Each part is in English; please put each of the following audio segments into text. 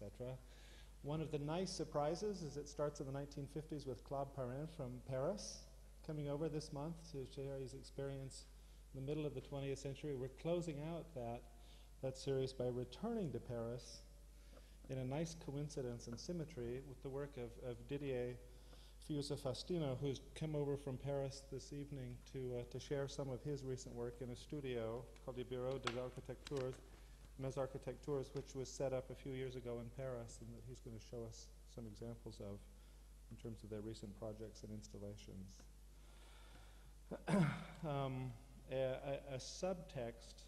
etc. One of the nice surprises is it starts in the 1950s with Claude Perrin from Paris, coming over this month to share his experience in the middle of the 20th century. We're closing out that series by returning to Paris in a nice coincidence and symmetry with the work of Didier Faustino, who's come over from Paris this evening to share some of his recent work in a studio called the Bureau des Architectures, Mesarchitectures, which was set up a few years ago in Paris, and that he's going to show us some examples of in terms of their recent projects and installations. A subtext,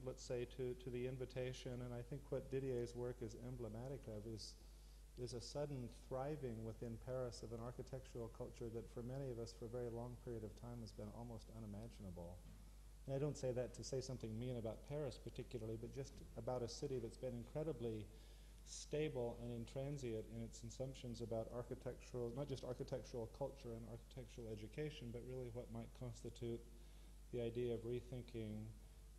let's say, to the invitation, and I think what Didier's work is emblematic of, is a sudden thriving within Paris of an architectural culture that for many of us for a very long period of time has been almost unimaginable. And I don't say that to say something mean about Paris particularly, but just about a city that's been incredibly stable and intransient in its assumptions about architectural, not just architectural culture and architectural education, but really what might constitute the idea of rethinking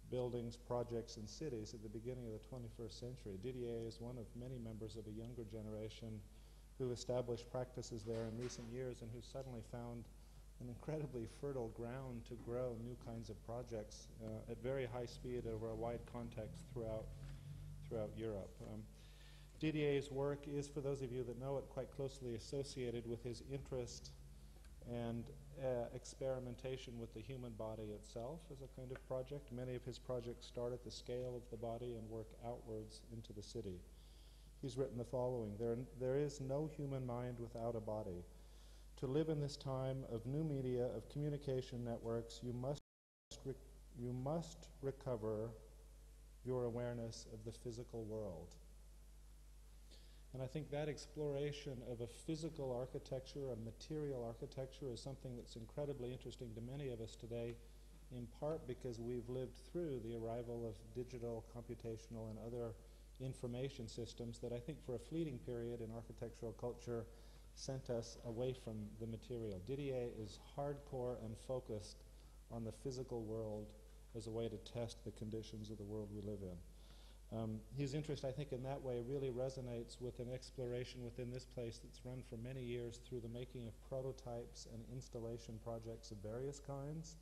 buildings, projects, and cities at the beginning of the 21st century. Didier is one of many members of a younger generation who established practices there in recent years and who suddenly found an incredibly fertile ground to grow new kinds of projects at very high speed over a wide context throughout Europe. Didier's work is, for those of you that know it, quite closely associated with his interest and experimentation with the human body itself as a kind of project. Many of his projects start at the scale of the body and work outwards into the city. He's written the following: there is no human mind without a body. To live in this time of new media, of communication networks, you must recover your awareness of the physical world. And I think that exploration of a physical architecture, a material architecture, is something that's incredibly interesting to many of us today, in part because we've lived through the arrival of digital, computational, and other information systems that I think for a fleeting period in architectural culture sent us away from the material. Didier is hardcore and focused on the physical world as a way to test the conditions of the world we live in. His interest, I think, in that way really resonates with an exploration within this place that's run for many years through the making of prototypes and installation projects of various kinds.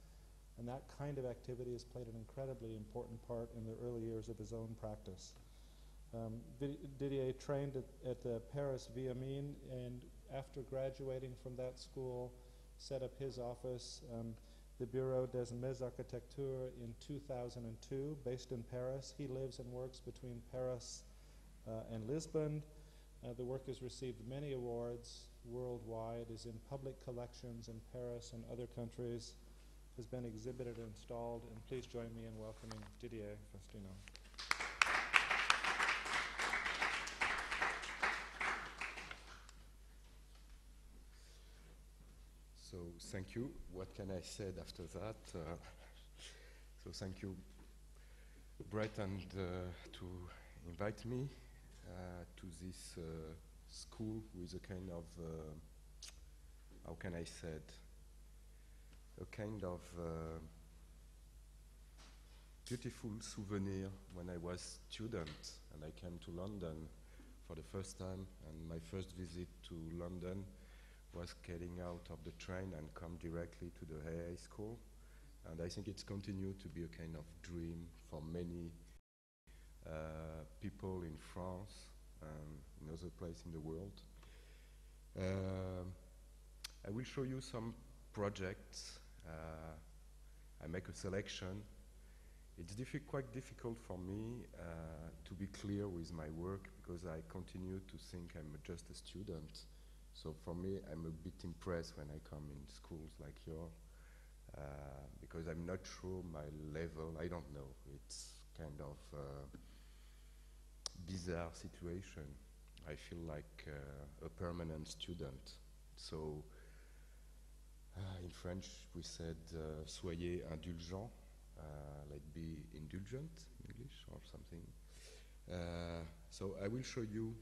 And that kind of activity has played an incredibly important part in the early years of his own practice. Didier trained at the Paris VMine, and after graduating from that school, set up his office, the Bureau des Mesarchitectures, in 2002, based in Paris. He lives and works between Paris and Lisbon. The work has received many awards worldwide, is in public collections in Paris and other countries, has been exhibited and installed, and please join me in welcoming Didier Faustino. So thank you. What can I say after that? So thank you, Brett, and to invite me to this school with a kind of, how can I say it? A kind of beautiful souvenir when I was student and I came to London for the first time, and my first visit to London was getting out of the train and come directly to the AI school. And I think it's continued to be a kind of dream for many people in France and in other places in the world. I will show you some projects. I make a selection. It's quite difficult for me to be clear with my work because I continue to think I'm just a student. So for me, I'm a bit impressed when I come in schools like yours, because I'm not sure my level, I don't know. It's kind of a bizarre situation. I feel like a permanent student. So in French, we said, soyez indulgent, like be indulgent in English or something. So I will show you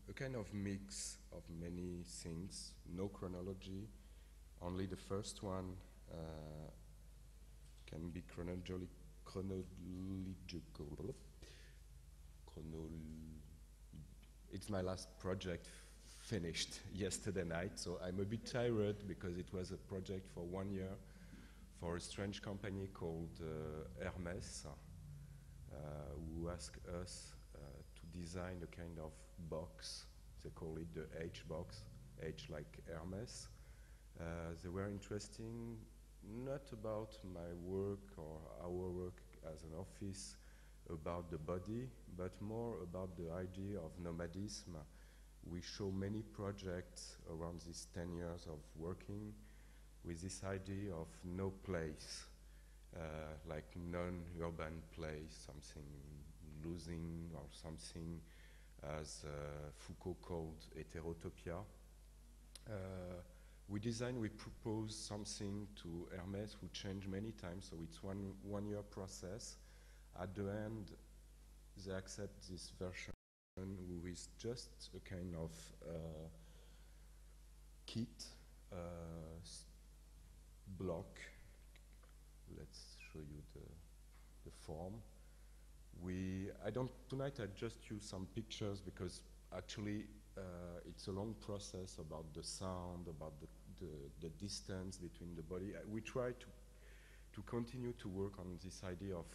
a kind of mix of many things, no chronology. Only the first one can be chronological. it's my last project finished yesterday night, so I'm a bit tired because it was a project for 1 year for a strange company called Hermes, who asked us to design a kind of box. They call it the H box, H like Hermes. They were interesting not about my work or our work as an office, about the body, but more about the idea of nomadism. We show many projects around these 10 years of working with this idea of no place, like non-urban place, something losing or something as Foucault called heterotopia. We propose something to Hermes who changed many times, so it's one year process. At the end, they accept this version, who is just a kind of kit, block. Let's show you the form. Tonight I just use some pictures because actually it's a long process about the sound, about the distance between the body. We try to continue to work on this idea of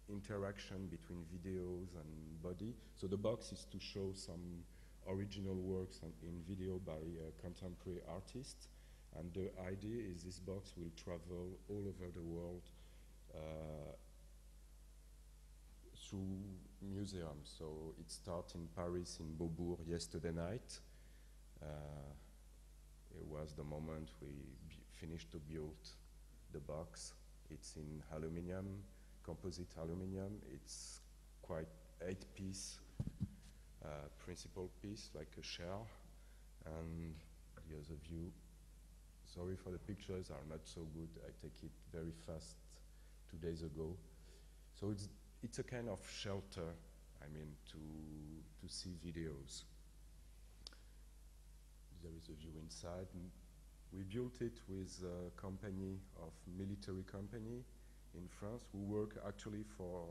interaction between videos and body. So the box is to show some original works in video by contemporary artists, and the idea is this box will travel all over the world through museums. So it started in Paris, in Beaubourg, yesterday night. It was the moment we finished to build the box. It's in aluminium, composite aluminium. It's quite 8-piece, principal piece, like a shell. And the other view, sorry for the pictures, are not so good. I take it very fast 2 days ago. So it's a kind of shelter, I mean, to see videos. There is a view inside. We built it with a company of military company in France who work actually for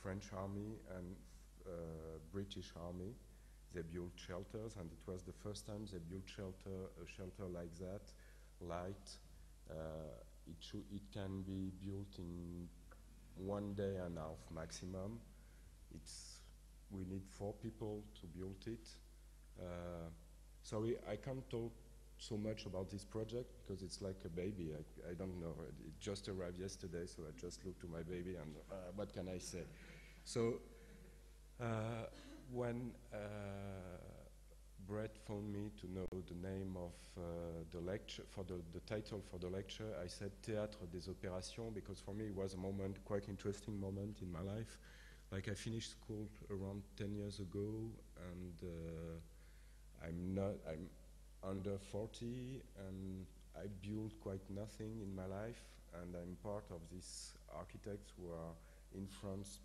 French army and British army. They built shelters, and it was the first time they built a shelter like that, light. It can be built in 1 day and a half maximum. We need 4 people to build it. Sorry, I can't talk so much about this project because it's like a baby. I don't know. It just arrived yesterday, so I just looked to my baby and what can I say? So when Brett phoned me to know the name of the lecture, for the title for the lecture, I said Théâtre des Opérations because for me it was a moment, quite interesting moment in my life. Like I finished school around 10 years ago, and I'm under 40, and I built quite nothing in my life, and I'm part of these architects who are in France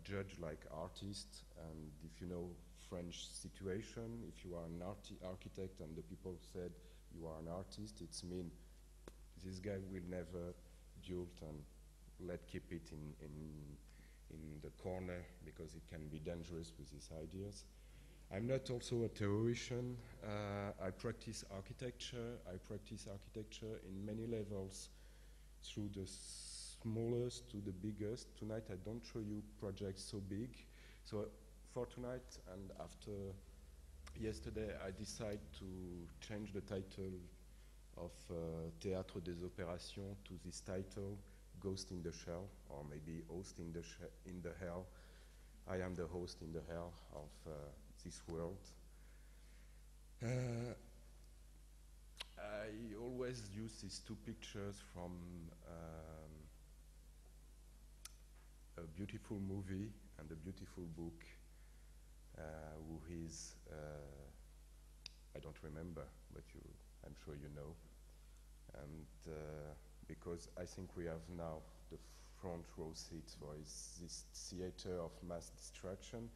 judged like artists. And if you know French situation, if you are an architect and the people said you are an artist, it's mean this guy will never build, and let's keep it in the corner because it can be dangerous with these ideas. I'm not also a theoretician. I practice architecture. I practice architecture in many levels, through the smallest to the biggest. Tonight I don't show you projects so big. So for tonight and after yesterday, I decided to change the title of Théâtre des Opérations to this title, Ghost in the Shell, or maybe Host in the Hell. I am the host in the hell of this world. I always use these 2 pictures from a beautiful movie and a beautiful book, who is, I don't remember, but I'm sure you know. And because I think we have now the front row seats for this theater of mass destruction.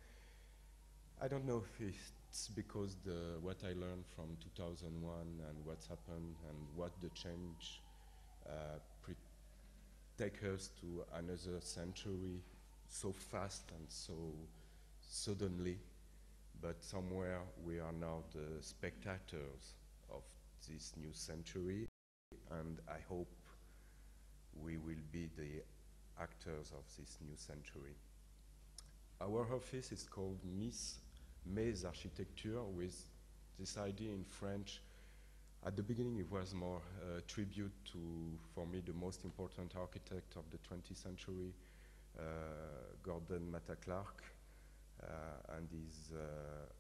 I don't know if it's because what I learned from 2001 and what's happened and what the change take us to another century so fast and so suddenly, but somewhere we are now the spectators of this new century, and I hope we will be the actors of this new century. Our office is called Mesarchitectures, with this idea in French. At the beginning it was more a tribute to, for me, the most important architect of the 20th century, Gordon Matta Clark, and his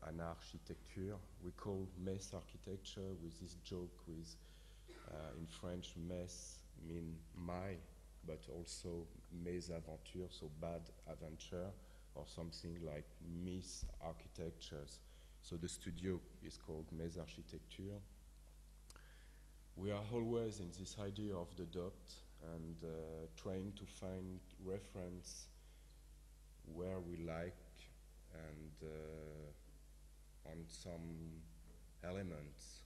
an architecture. We call Mesarchitecture with this joke with, in French, mes mean my, but also mésaventure, so bad adventure, or something like Mesarchitectures. So the studio is called Mesarchitectures. We are always in this idea of the dot and trying to find reference where we like and on some elements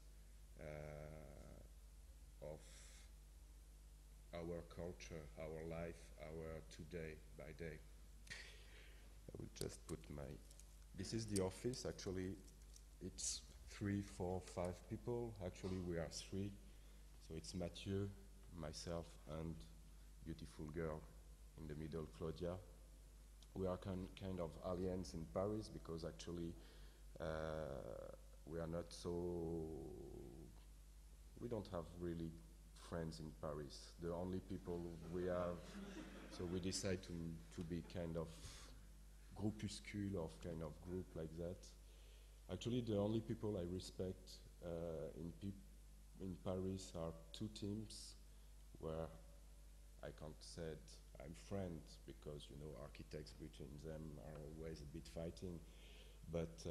of our culture, our life, our today by day. I will just put my, this is the office. Actually it's 3, 4, 5 people. Actually we are 3. So it's Mathieu, myself, and beautiful girl in the middle, Claudia. We are kind of aliens in Paris because actually we are not so, we don't have really friends in Paris. The only people we have, so we decide to be kind of groupuscule, of kind of group like that. Actually the only people I respect in Paris are 2 teams where I can't say I'm friends because, you know, architects between them are always a bit fighting, but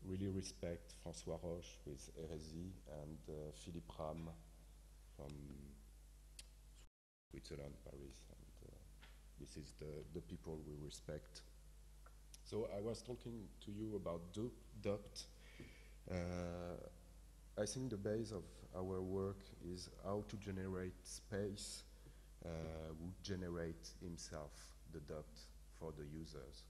really respect François Roche with Hérésie and Philippe Ram from Switzerland, Paris, and this is the people we respect. So I was talking to you about DOPT. I think the base of our work is how to generate space who generate himself, the dot, for the users.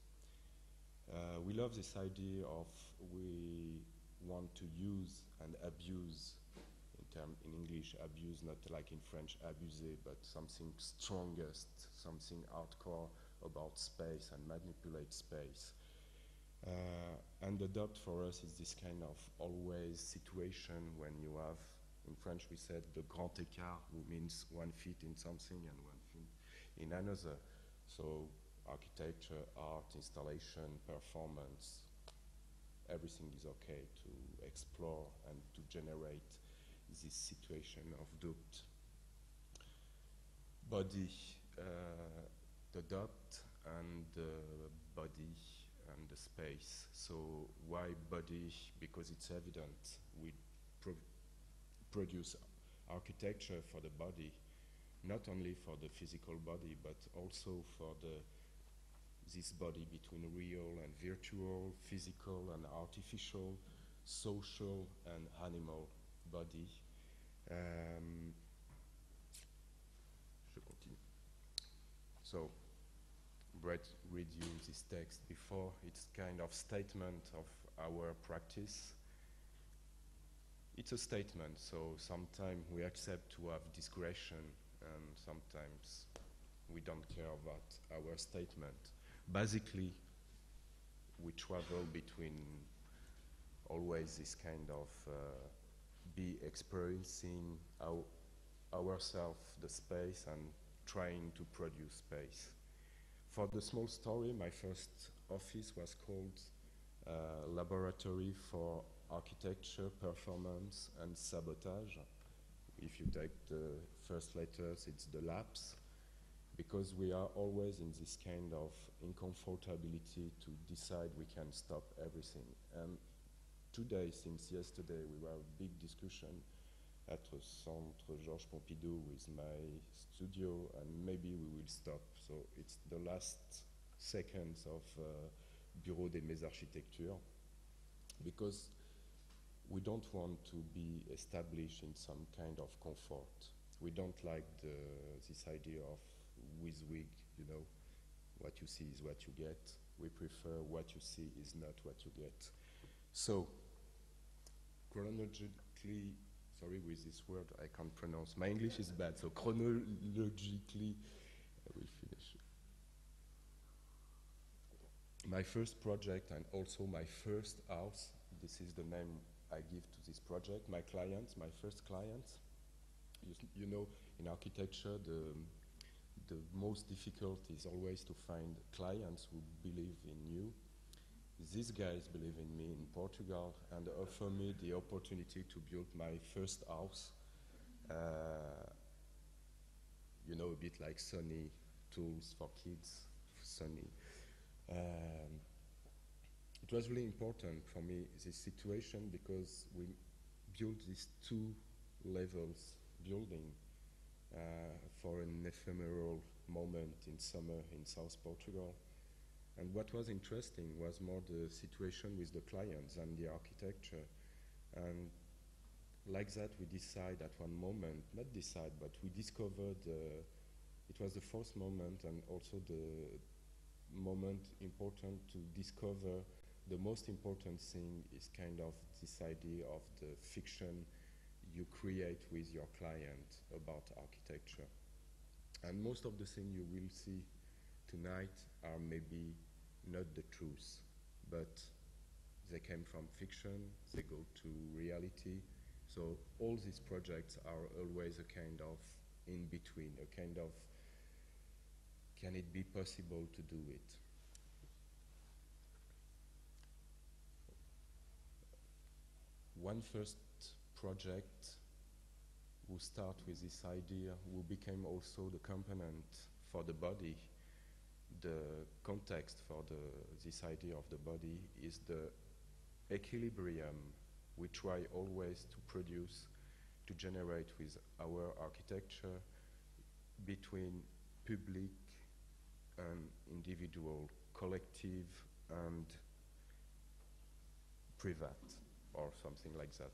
We love this idea of we want to use and abuse, in English abuse, not like in French abuser, but something strongest, something hardcore about space and manipulate space. And the dot for us is this kind of always situation when you have, in French we said the grand écart, which means 1 feet in something and 1 feet in another. So architecture, art, installation, performance, everything is okay to explore and to generate this situation of doubt. Body, the dot and the body and the space. So why body? Because it's evident we produce architecture for the body, not only for the physical body, but also for this body between real and virtual, physical and artificial, social and animal body. Je continue. So, Brett read you this text before. It's kind of statement of our practice. It's a statement, so sometimes we accept to have discretion and sometimes we don't care about our statement. Basically, we travel between always this kind of be experiencing ourselves, the space, and trying to produce space. For the small story, my first office was called Laboratory for Architecture, Performance and Sabotage. If you take the first letters, it's the labs, because we are always in this kind of uncomfortability to decide we can stop everything. And today, since yesterday, we were a big discussion at the Centre Georges Pompidou with my studio, and maybe we will stop. So it's the last seconds of Bureau des Mesarchitectures, because we don't want to be established in some kind of comfort. We don't like this idea of WYSIWYG, you know, what you see is what you get. We prefer what you see is not what you get. So, chronologically, sorry with this word I can't pronounce, my English is bad, so chronologically, I will finish. My first project and also my first house, this is the name I give to this project, my clients, my first clients. You know, in architecture, the most difficult is always to find clients who believe in you. These guys believe in me in Portugal and offer me the opportunity to build my first house. You know, a bit like Sony tools for kids, Sony. It was really important for me, this situation, because we built these 2 levels building for an ephemeral moment in summer in South Portugal. And what was interesting was more the situation with the clients and the architecture. And like that, we decide at one moment, not decide, but we discovered, it was the first moment and also the moment important to discover the most important thing is kind of this idea of the fiction you create with your client about architecture. And most of the things you will see tonight are maybe not the truth, but they came from fiction, they go to reality. So all these projects are always a kind of in between, a kind of, can it be possible to do it? One first project who start with this idea, who became also the component for the body. The context for this idea of the body is the equilibrium we try always to produce, to generate with our architecture between public and individual, collective and private, or something like that.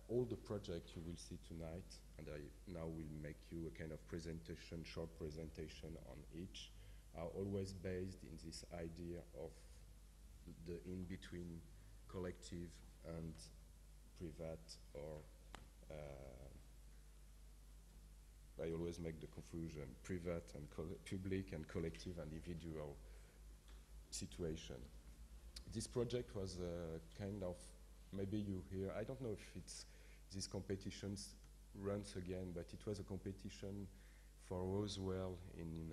All the projects you will see tonight, and I now will make you a kind of presentation, short presentation on each, are always based in this idea of the in-between collective and private, or I always make the confusion, private and public and collective and individual situation. This project was a kind of, maybe you hear, I don't know if it's these competitions runs again, but it was a competition for Roswell in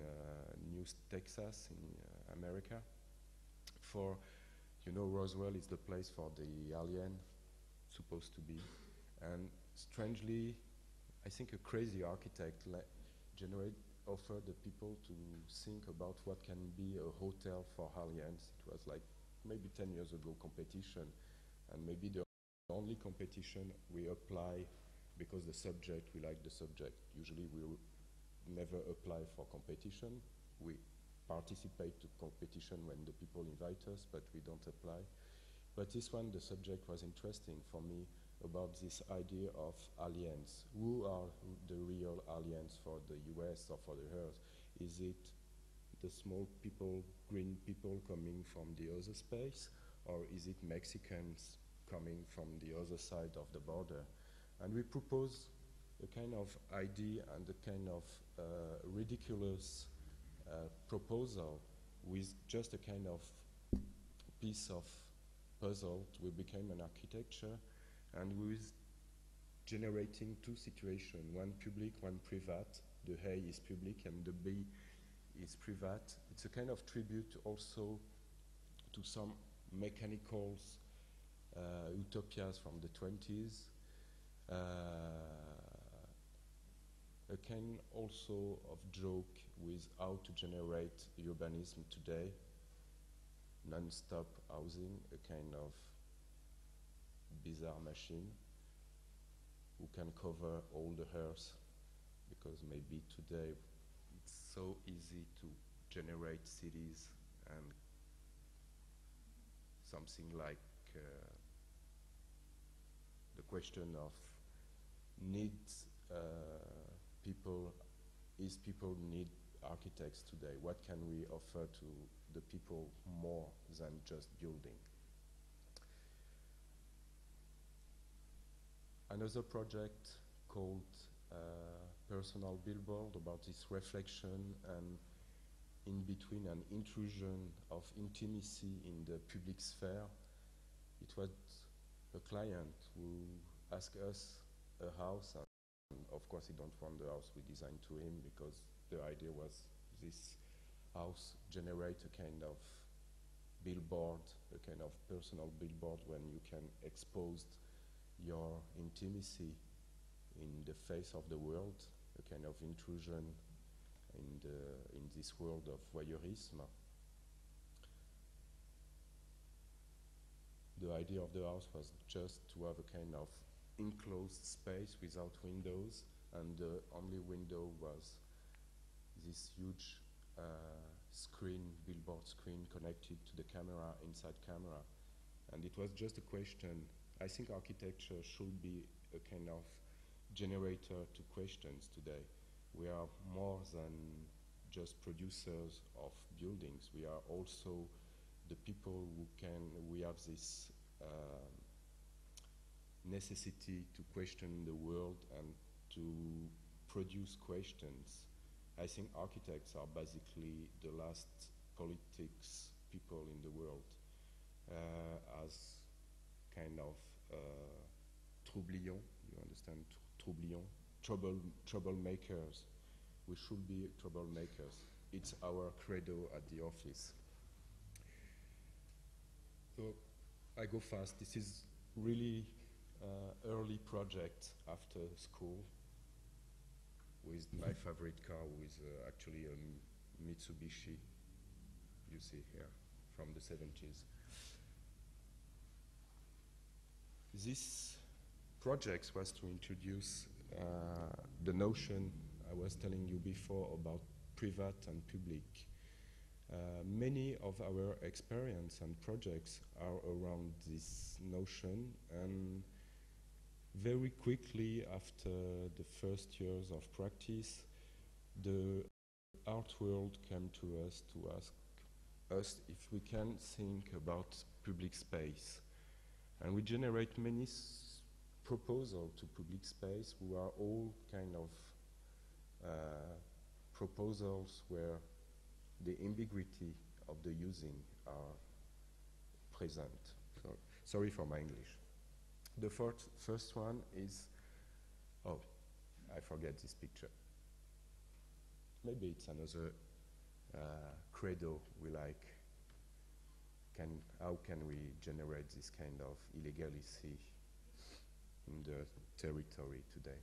Texas, in America. For, you know, Roswell is the place for the alien, supposed to be. And strangely, I think a crazy architect offered the people to think about what can be a hotel for aliens. It was like maybe 10 years ago competition, and maybe the only competition we apply because the subject, we like the subject. Usually we never apply for competition. We participate to competition when the people invite us, but we don't apply. But this one, the subject was interesting for me about this idea of aliens. Who are the real aliens for the US or for the Earth? Is it the small people, green people coming from the other space, or is it Mexicans coming from the other side of the border? And we propose a kind of idea and a kind of ridiculous proposal with just a kind of piece of puzzle. We became an architecture, and with generating 2 situations, one public, one private. The A is public and the B is private. It's a kind of tribute also to some mechanical utopias from the 20s. A kind also of joke with how to generate urbanism today, non-stop housing, a kind of bizarre machine who can cover all the earth, because maybe today it's so easy to generate cities and something like the question of needs people need architects today? What can we offer to the people more than just building? Another project called Personal Billboard, about this reflection and in between an intrusion of intimacy in the public sphere. It was a client who asked us a house, and of course he don't want the house we designed to him, because the idea was this house generate a kind of billboard, a kind of personal billboard when you can expose your intimacy in the face of the world, a kind of intrusion in this world of voyeurism. The idea of the house was just to have a kind of enclosed space without windows, and the only window was this huge screen, billboard screen connected to the camera, inside camera. And it was just a question. I think architecture should be a kind of generator to questions today. We are more than just producers of buildings. We are also the people who we have this necessity to question the world and to produce questions. I think architects are basically the last politics people in the world, as kind of troublions, you understand, troublemakers. We should be troublemakers. It's our credo at the office. So I go fast. This is really early project after school with my favorite car, who is actually a Mitsubishi, you see here, from the 70s. This project was to introduce the notion I was telling you before about private and public. Many of our experience and projects are around this notion, and very quickly after the first years of practice, the art world came to us to ask us if we can think about public space. And we generate many proposals to public space, who are all kind of proposals where the ambiguity of the using are present. So, sorry for my English. The first one is, oh, I forget this picture. Maybe it's another credo we like. How can we generate this kind of illegality in the territory today?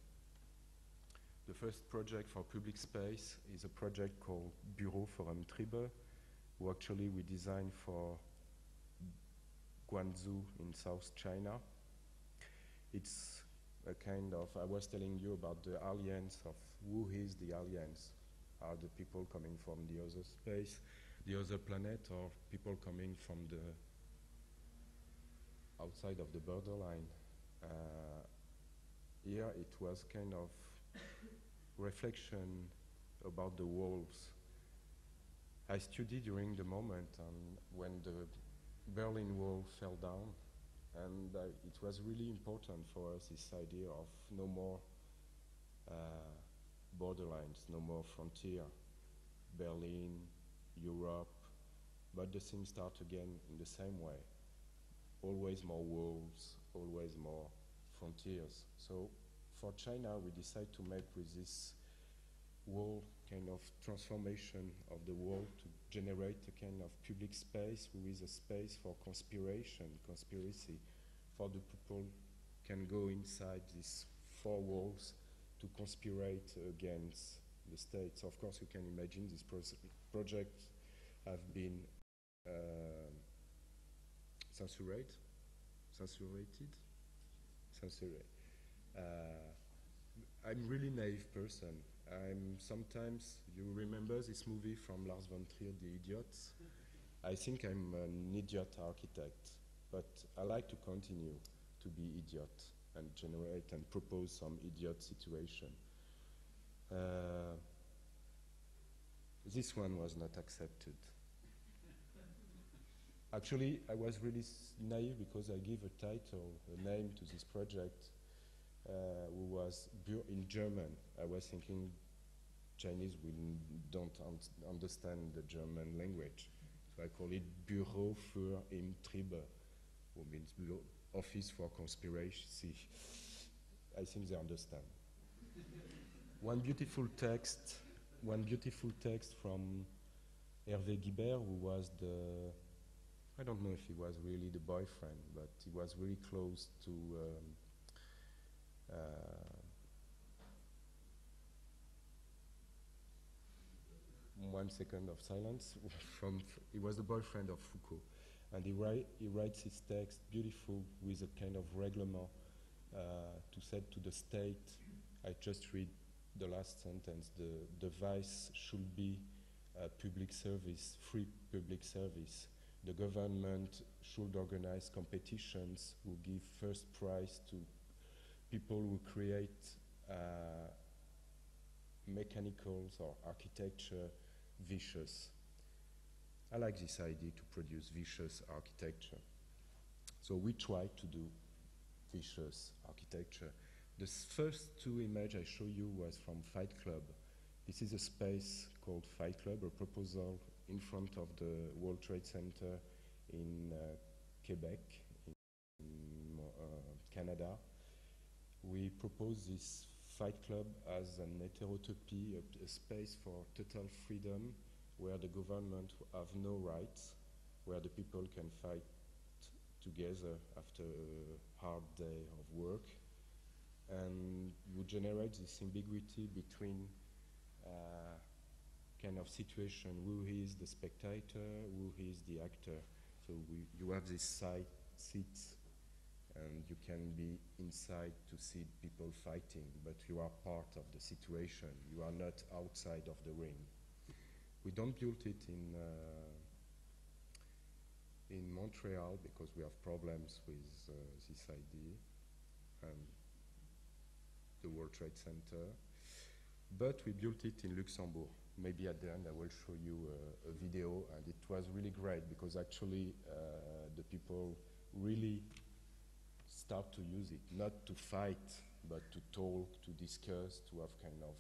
The first project for public space is a project called Bureau Forum Thtre, who actually we designed for Guangzhou in South China. It's a kind of, I was telling you about the alliance of who is the alliance. Are the people coming from the other space, the other planet, or people coming from the outside of the borderline? Here it was kind of reflection about the walls. I studied during the moment when the Berlin Wall fell down, and it was really important for us, this idea of no more borderlines, no more frontier, Berlin, Europe, but the things start again in the same way. Always more walls, always more frontiers. So for China, we decided to make with this wall kind of transformation of the wall to generate a kind of public space with a space for conspiracy, for the people can go inside these four walls to conspirate against the states. Of course, you can imagine this project have been censored. I'm really naive person. Sometimes, you remember this movie from Lars von Trier, The Idiots? I think I'm an idiot architect, but I like to continue to be idiot and generate and propose some idiot situation. This one was not accepted. Actually, I was really naive because I gave a title, a name to this project, who was in German. I was thinking Chinese don't understand the German language. So I call it Büro für Intriebe, which means office for conspiracy. I think they understand. One beautiful text from Hervé Guibert, who was I don't know if he was really the boyfriend, but he was really close to 1 second of silence. He was the boyfriend of Foucault, and he writes his text beautiful with a kind of reglement to say to the state. I just read the last sentence. The vice should be public service, free public service. The government should organize competitions who give first prize to people who create mechanicals or architecture vicious. I like this idea to produce vicious architecture. So we try to do vicious architecture. The first two images I show you was from Fight Club. This is a space called Fight Club, a proposal in front of the World Trade Center in Quebec, in Canada. We propose this Fight Club as an heterotopy, a space for total freedom, where the government have no rights, where the people can fight together after a hard day of work, and would generate this ambiguity between kind of situation, who is the spectator, who is the actor. So you have this seats, and you can be inside to see people fighting, but you are part of the situation. You are not outside of the ring. We don't build it in Montreal because we have problems with this idea and the World Trade Center, but we built it in Luxembourg. Maybe at the end I will show you a video, and it was really great because actually the people really start to use it, not to fight, but to talk, to discuss, to have kind of,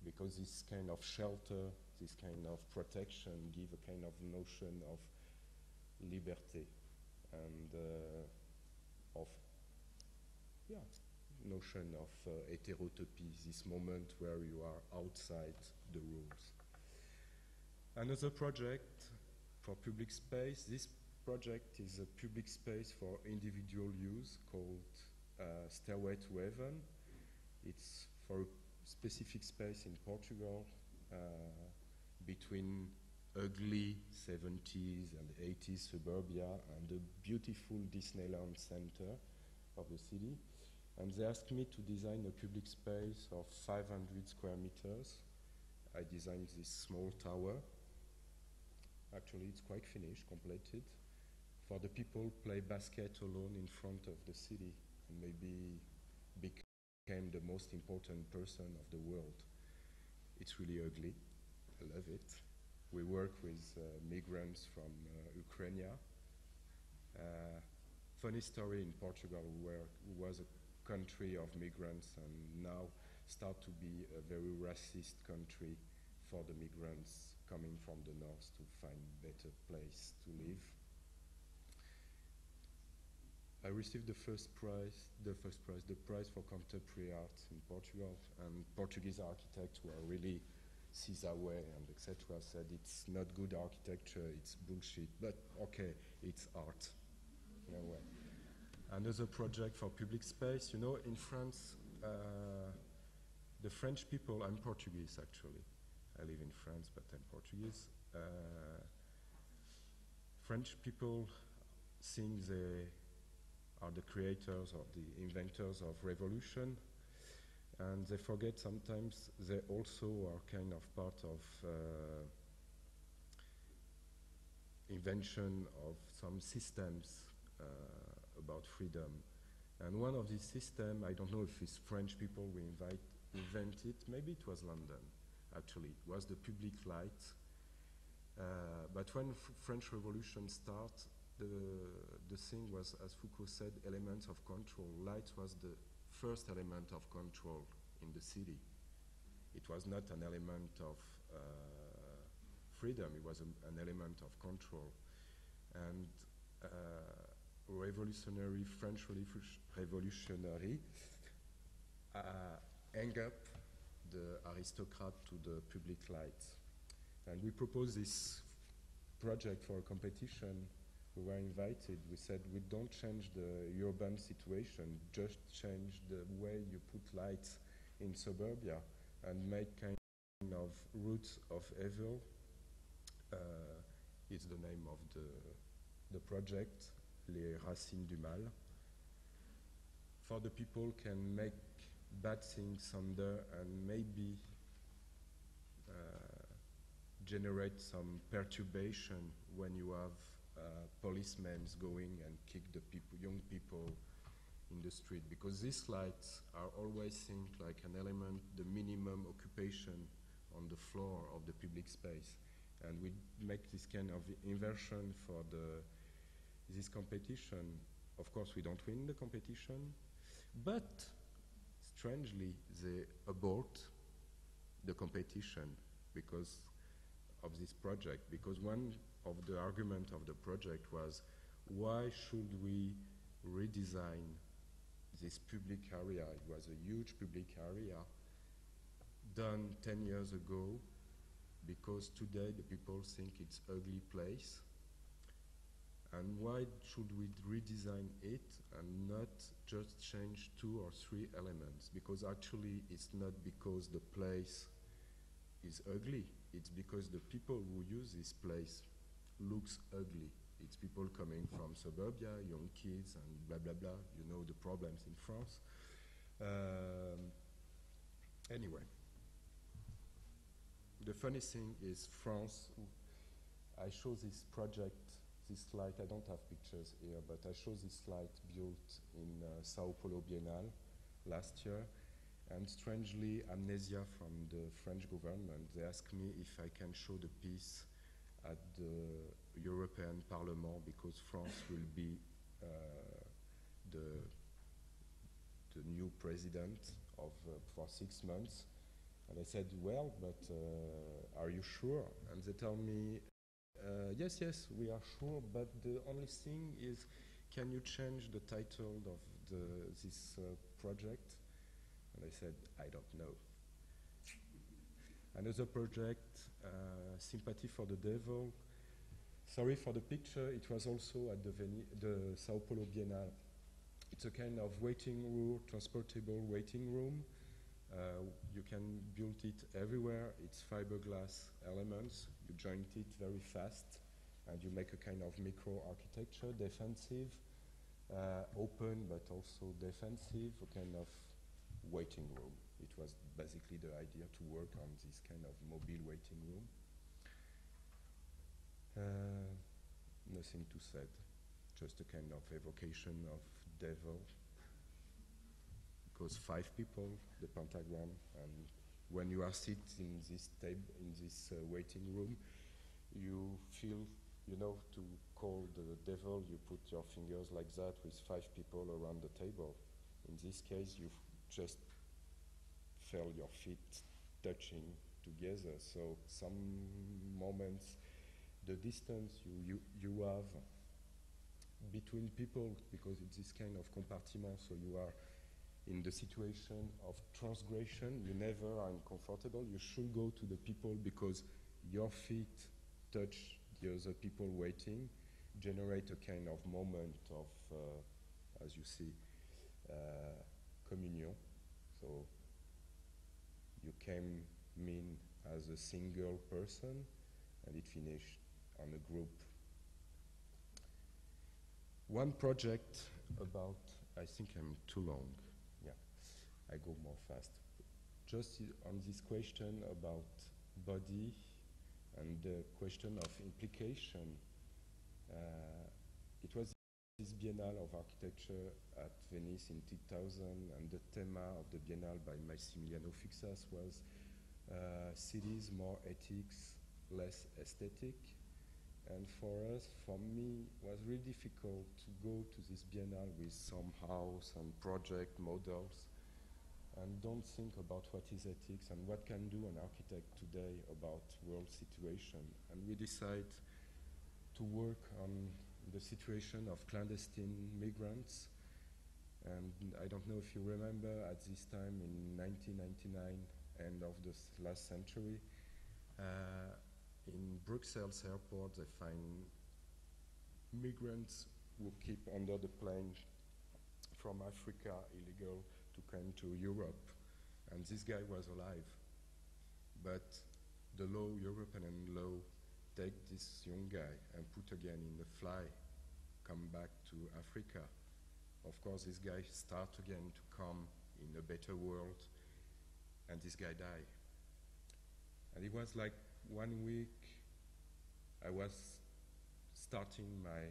because this kind of shelter, this kind of protection give a kind of notion of liberté and notion of heterotopy, this moment where you are outside the rules. Another project for public space. This project is a public space for individual use called Stairway to Heaven. It's for a specific space in Portugal between ugly 70s and 80s suburbia and the beautiful Disneyland center of the city. And they asked me to design a public space of 500 square meters. I designed this small tower. Actually, it's quite finished, completed. For the people play basket alone in front of the city and maybe became the most important person of the world. It's really ugly. I love it. We work with migrants from Ukraine. Funny story in Portugal, who was a country of migrants and now start to be a very racist country for the migrants coming from the north to find better place to live. I received the prize for contemporary art in Portugal, and Portuguese architects who are really Cisawe and etc. said it's not good architecture, it's bullshit, but okay, it's art. No way. Another project for public space. You know, in France, the French people, I'm Portuguese actually. I live in France, but I'm Portuguese. French people think they are the creators or the inventors of revolution, and they forget sometimes they also are kind of part of invention of some systems about freedom. And one of these systems, I don't know if it's French people we invent it, maybe it was London. actually. It was the public light. But when French Revolution started, the thing was, as Foucault said, elements of control. Light was the first element of control in the city. It was not an element of freedom, it was an element of control. And revolutionary, French revolutionary hang up the aristocrat to the public light. And we proposed this project for a competition. We were invited. We said, we don't change the urban situation, just change the way you put lights in suburbia and make kind of roots of evil. It's the name of the project, Les Racines du Mal. For the people can make bad things under and maybe generate some perturbation when you have policemen going and kick the people, young people in the street, because these lights are always seen like an element, the minimum occupation on the floor of the public space. And we make this kind of inversion for this competition. Of course, we don't win the competition, but strangely, they abort the competition because of this project. Because one of the arguments of the project was, why should we redesign this public area? It was a huge public area done 10 years ago, because today the people think it's an ugly place. And why should we redesign it and not just change 2 or 3 elements? Because actually it's not because the place is ugly, it's because the people who use this place looks ugly. It's people coming from suburbia, young kids and blah blah blah. You know the problems in France. Anyway, the funny thing is France, I show this project, this slide, I don't have pictures here, but I show this slide built in Sao Paulo Biennale last year, and strangely, amnesia from the French government. They asked me if I can show the piece at the European Parliament, because France will be the new president of for 6 months. And I said, well, but are you sure? And they tell me, yes, yes, we are sure, but the only thing is, can you change the title of this project? And I said, I don't know. Another project, Sympathy for the Devil. Sorry for the picture, it was also at the Sao Paulo Biennale. It's a kind of waiting room, transportable waiting room. You can build it everywhere. It's fiberglass elements. You joint it very fast, and you make a kind of micro-architecture, defensive, open but also defensive, a kind of waiting room. It was basically the idea to work on this kind of mobile waiting room. Nothing to say, just a kind of evocation of devil. Because 5 people, the pentagram, and when you are sitting in this table, in this waiting room, you feel, you know, to call the devil, you put your fingers like that with 5 people around the table. In this case, you just feel your feet touching together. So some moments, the distance you have between people, because it's this kind of compartment, so you are in the situation of transgression, you never are uncomfortable. You should go to the people because your feet touch the other people waiting, generate a kind of moment of, as you see, communion. So you came in as a single person, and it finished on a group. One project about, I think I'm too long. I go more fast. Just on this question about body and the question of implication, it was this Biennale of Architecture at Venice in 2000, and the theme of the Biennale by Massimiliano Fuxas was cities, more ethics, less aesthetic. And for us, for me, it was really difficult to go to this biennale with some house and project models and don't think about what is ethics and what can do an architect today about world situation. And we decide to work on the situation of clandestine migrants. And I don't know if you remember at this time in 1999, end of the last century, in Brussels airport, they find migrants who keep under the plane from Africa illegal to come to Europe. And this guy was alive. But the law, European law, take this young guy and put again in the fly, come back to Africa. Of course, this guy start again to come in a better world, and this guy died. And it was like 1 week, I was starting my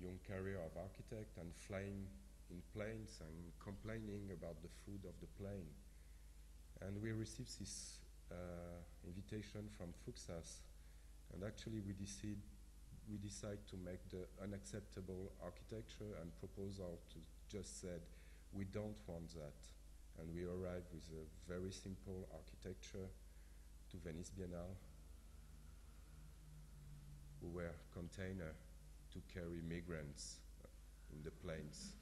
young career of architect and flying in planes and complaining about the food of the plane. And we received this invitation from Fuxas, and actually we decide to make the unacceptable architecture and proposal to just said, we don't want that. And we arrived with a very simple architecture to Venice Biennale, who were container to carry migrants in the planes.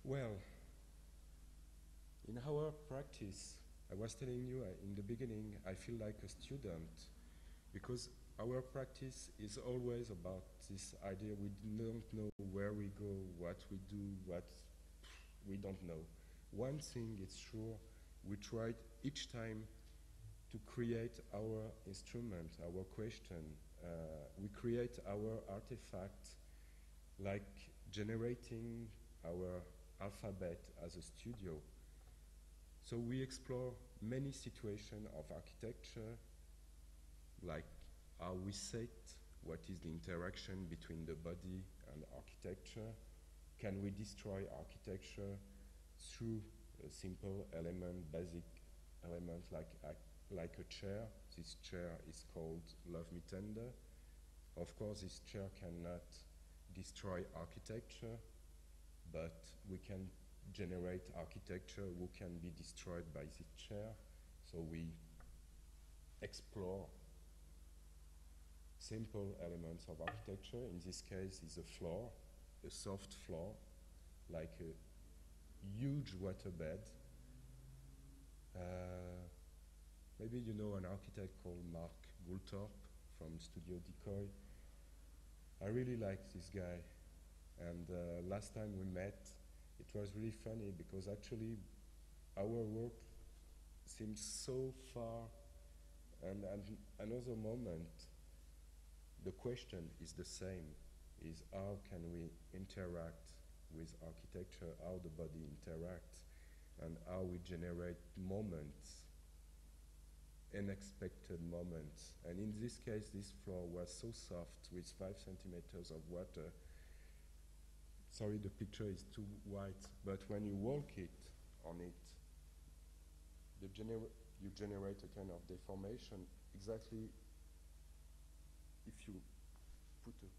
Well, in our practice, I was telling you in the beginning, I feel like a student because our practice is always about this idea we don't know where we go, what we do, what we don't know. One thing is sure, we tried each time to create our instrument, our question. We create our artifact like generating our alphabet as a studio. So we explore many situations of architecture, like how we set, what is the interaction between the body and architecture, can we destroy architecture through a simple element, basic element like a chair. This chair is called Love Me Tender. Of course, this chair cannot destroy architecture, but we can generate architecture who can be destroyed by this chair. So we explore simple elements of architecture. In this case, is a floor, a soft floor, like a huge waterbed. Maybe you know an architect called Mark Goulthorpe from Studio Decoy. I really like this guy. And last time we met, it was really funny because actually our work seems so far, and another moment, the question is the same, is how can we interact with architecture, how the body interacts, and how we generate moments, unexpected moments. And in this case, this floor was so soft with 5 centimeters of water. Sorry, the picture is too white, but when you walk on it, you generate a kind of deformation. Exactly, if you put a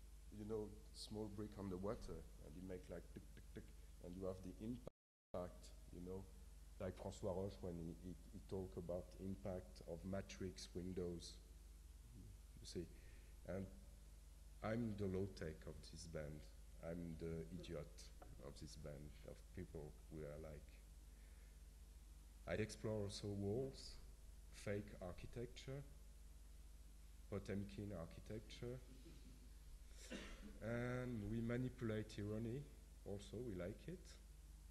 small brick on the water and you make like tick, tick, tick, and you have the impact, like François Roche when he talked about impact of matrix windows, you see. And I'm the low-tech of this band. I'm the idiot of this band of people we are like. I explore also walls, fake architecture, Potemkin architecture, and we manipulate irony also, we like it.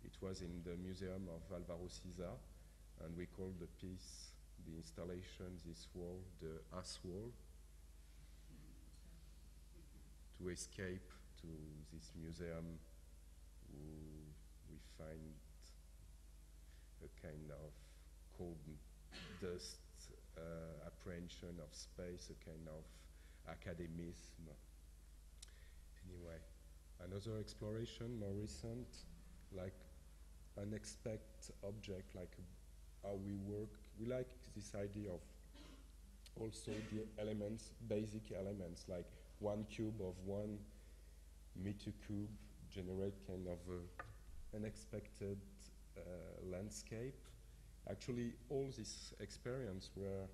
It was in the museum of Alvaro Siza, and we call the piece, the installation, this wall, the As wall, to escape to this museum we find a kind of cold dust apprehension of space, a kind of academism. Anyway, another exploration, more recent, like unexpected object, like how we work. We like this idea of also the elements, basic elements, like 1 cube of 1 meter cube generate kind of a unexpected landscape. Actually, all this experience were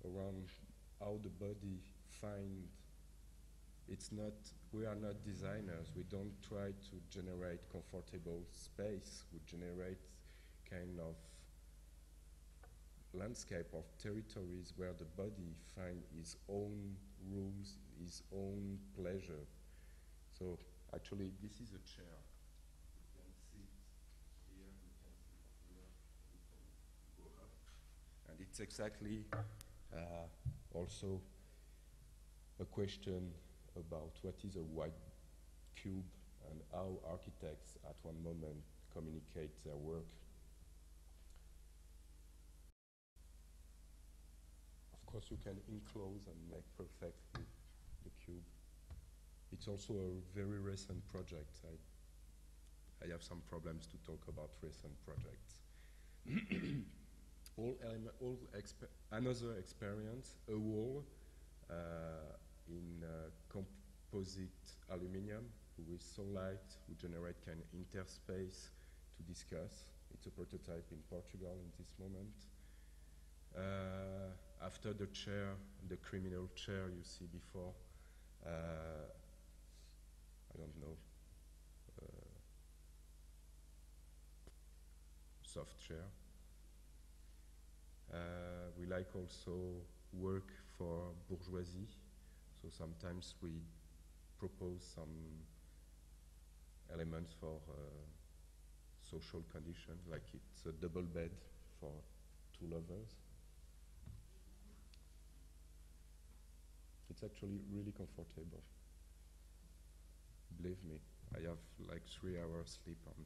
around how the body find. It's not, we are not designers. We don't try to generate comfortable space. We generate kind of landscape of territories where the body find its own rules, its own pleasure. So actually, this is a chair. You can sit here, you can sit here, you can go up. And it's exactly also a question about what is a white cube and how architects at one moment communicate their work. Of course, you can enclose and make perfect the cube. It's also a very recent project. I have some problems to talk about recent projects. Another experience, a wall in composite aluminium with sunlight. We generate kind of interspace to discuss. It's a prototype in Portugal in this moment. After the chair, the criminal chair you see before, I don't know, soft chair. We like also work for bourgeoisie, so sometimes we propose some elements for social condition, like it's a double bed for 2 lovers. It's actually really comfortable. Believe me, I have like 3 hours sleep on.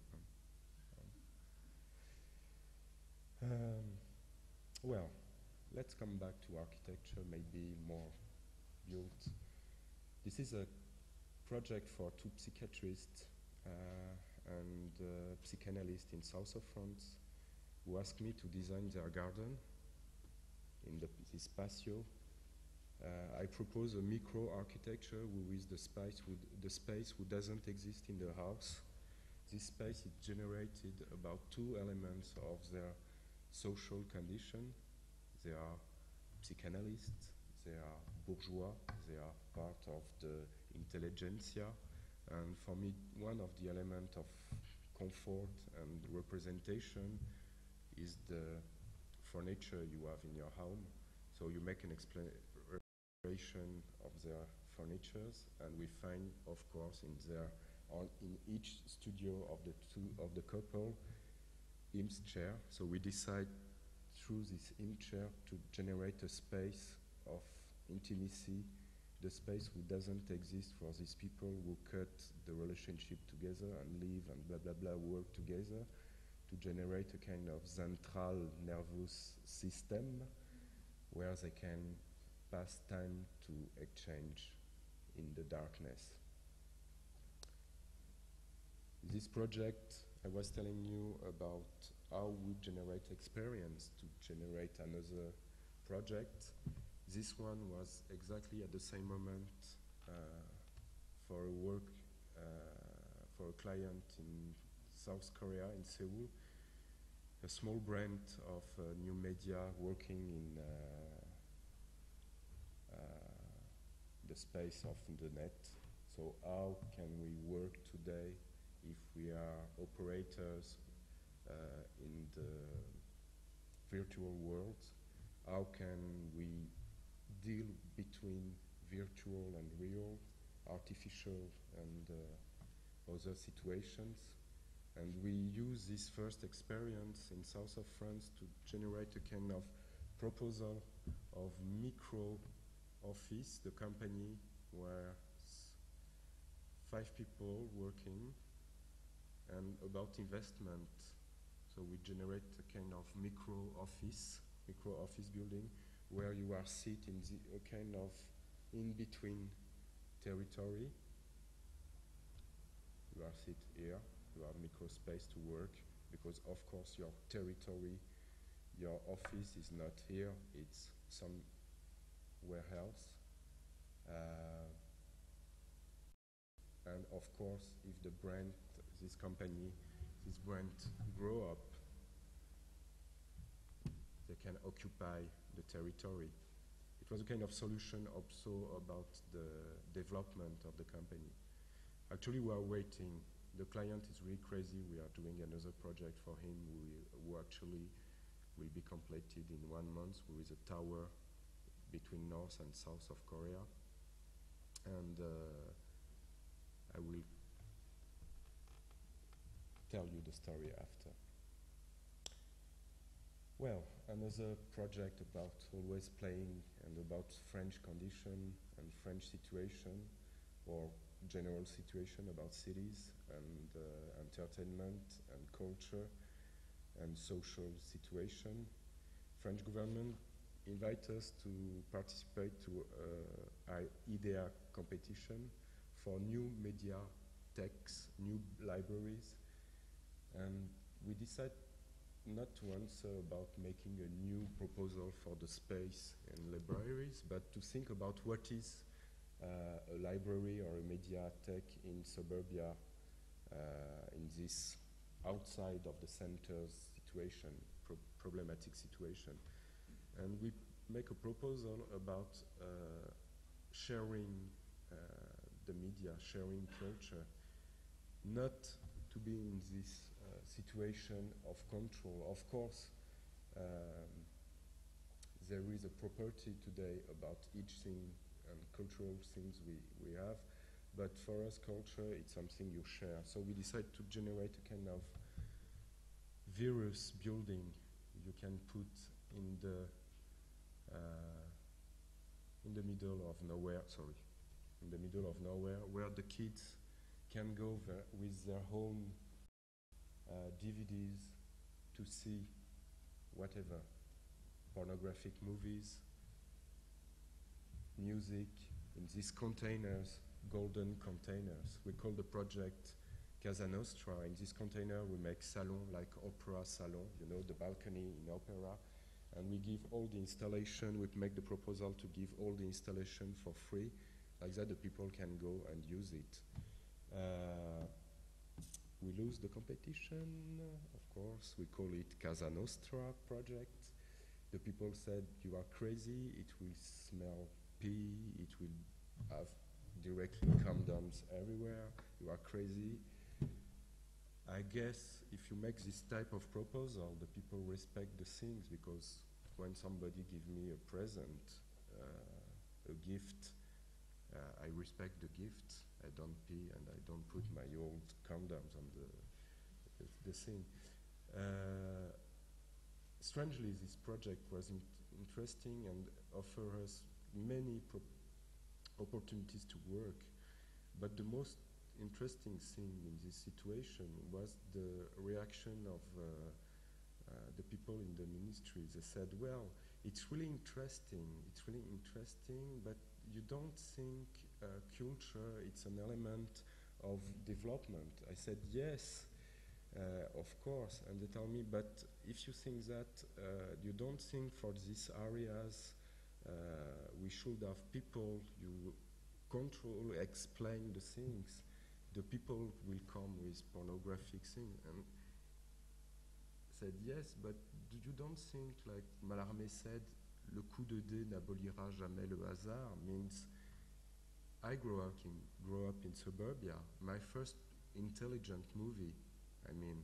Well, let's come back to architecture, maybe more built. This is a project for 2 psychiatrists and psychanalysts in south of France who asked me to design their garden in this patio. I propose a micro-architecture with the space who doesn't exist in the house. This space is generated about 2 elements of their social condition. They are psychanalysts, they are bourgeois, they are part of the intelligentsia. And for me, one of the elements of comfort and representation is the furniture you have in your home. So you make an explanation of their furnitures, and we find, of course, in each studio of the couple, Im's chair. So we decide through this Im chair to generate a space of intimacy, the space who doesn't exist for these people who cut the relationship together and live and blah blah blah work together, to generate a kind of central nervous system where they can pass time to exchange in the darkness. This project, I was telling you about how we generate experience to generate another project. This one was exactly at the same moment for a work for a client in South Korea, in Seoul, a small brand of new media working in the space of the net. So how can we work today if we are operators in the virtual world? How can we deal between virtual and real, artificial and other situations? And we use this first experience in south of France to generate a kind of proposal of micro office. The company where 5 people working, and about investment. So we generate a kind of micro office building where you are sit in a kind of in-between territory. You are sit here, you have micro space to work, because of course your territory, your office is not here, it's somewhere else. And of course, if the brand, this company, this brand grow up, they can occupy the territory. It was a kind of solution also about the development of the company. Actually, we are waiting. The client is really crazy. We are doing another project for him who actually will be completed in 1 month with a tower between North and South of Korea. And I will tell you the story after. Well, another project about always playing and about French condition and French situation, or general situation about cities and entertainment and culture and social situation. French government invite us to participate to IDEA competition for new media texts, new libraries, and we decided not to answer about making a new proposal for the space in libraries, but to think about what is a library or a mediathek in suburbia in this outside of the center's situation, problematic situation. And we make a proposal about sharing the media, sharing culture, not to be in this situation of control. Of course, there is a property today about each thing and cultural things we have, but for us, culture, it's something you share. So we decided to generate a kind of virus building you can put in the middle of nowhere, where the kids can go with their own DVDs to see whatever, pornographic movies, music, in these containers, golden containers. We call the project Casa Nostra. In this container we make salon, like opera salon, you know, the balcony in opera, and we give all the installation, we make the proposal to give all the installation for free, like that the people can go and use it. We lose the competition, of course. We call it Casa Nostra project. The people said, you are crazy, it will smell pee, it will have directly condoms everywhere, you are crazy. I guess if you make this type of proposal, the people respect the things, because when somebody gives me a present, a gift, I respect the gift. I don't pee and I don't put my old condoms on the thing. Strangely, this project was interesting and offered us many opportunities to work, but the most interesting thing in this situation was the reaction of the people in the ministry. They said, well, it's really interesting, but you don't think culture, it's an element of development? I said, yes, of course. And they tell me, but if you think that, you don't think for these areas we should have people, you control, explain the things, the people will come with pornographic things. And said, yes, but you don't think, like Mallarmé said, le coup de dé n'abolira jamais le hasard, means I grew up in suburbia. My first intelligent movie, I mean,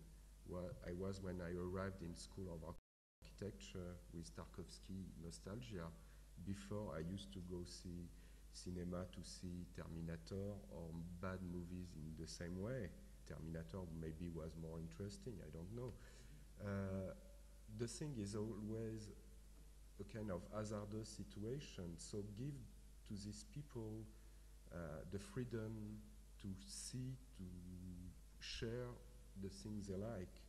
I was when I arrived in School of Architecture with Tarkovsky Nostalgia. Before, I used to go see cinema to see Terminator or bad movies in the same way. Terminator maybe was more interesting, I don't know. The thing is always a kind of hazardous situation, so give to these people the freedom to see, to share the things they like.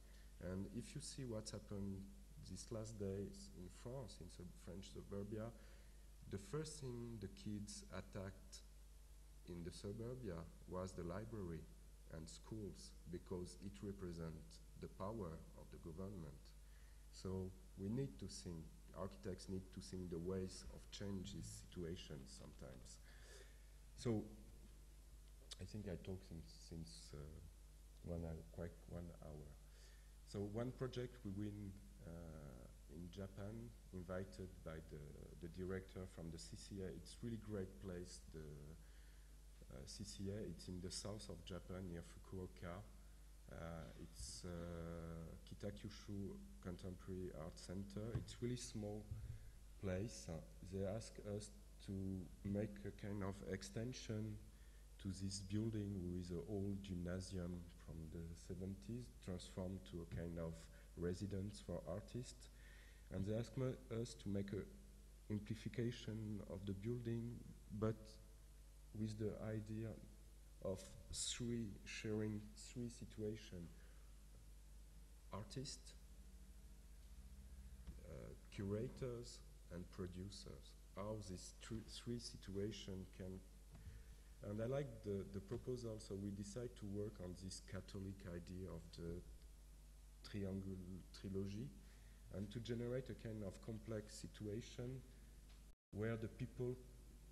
And if you see what's happened these last days in France, in French suburbia, the first thing the kids attacked in the suburbia was the library and schools, because it represents the power of the government. So we need to think, architects need to think the ways of change these situations sometimes. So I think I talked since 1 hour. So one project we win in Japan, invited by the director from the CCA. It's really great place, the CCA. It's in the south of Japan near Fukuoka. It's Kitakyushu Contemporary Art Center. It's really small place. They ask us to make a kind of extension to this building with an old gymnasium from the 70s, transformed to a kind of residence for artists. And they ask us to make an amplification of the building, but with the idea of sharing three situations: artists, curators, and producers. How these three situations can. And I like the proposal, so we decide to work on this Catholic idea of the trilogy, and to generate a kind of complex situation where the people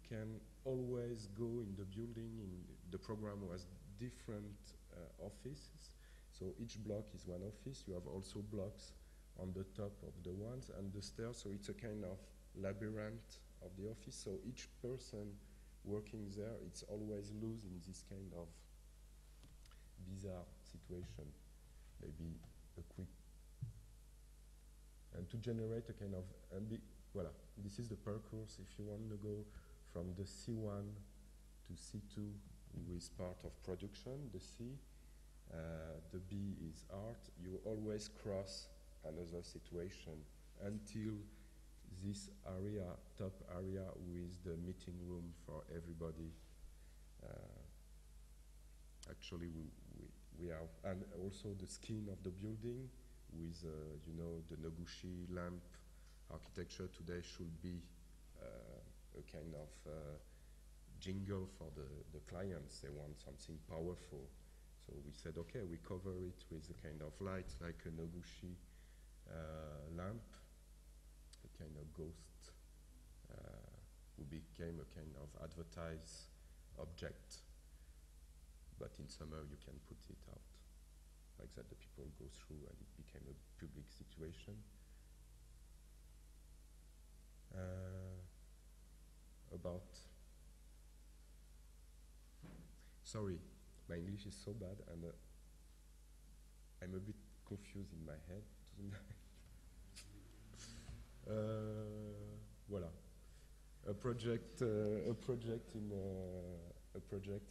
can always go in the building. The program was different offices, so each block is one office. You have also blocks on the top of the ones and the stairs, so it's a kind of labyrinth of the office. So each person working there, it's always loose in this kind of bizarre situation. Maybe a quick, and to generate a kind of, voila, this is the percourse. If you want to go from the C1 to C2 with part of production, the C, the B is art, you always cross another situation until this area, top area with the meeting room for everybody. Actually, we have, and also the skin of the building with, you know, the Noguchi lamp architecture today should be a kind of jingle for the clients. They want something powerful. So we said, okay, we cover it with a kind of light like a Noguchi lamp, a kind of ghost who became a kind of advertised object. But in summer you can put it out. Like that the people go through and it became a public situation. Sorry, my English is so bad and I'm a bit confused in my head. Voilà. A project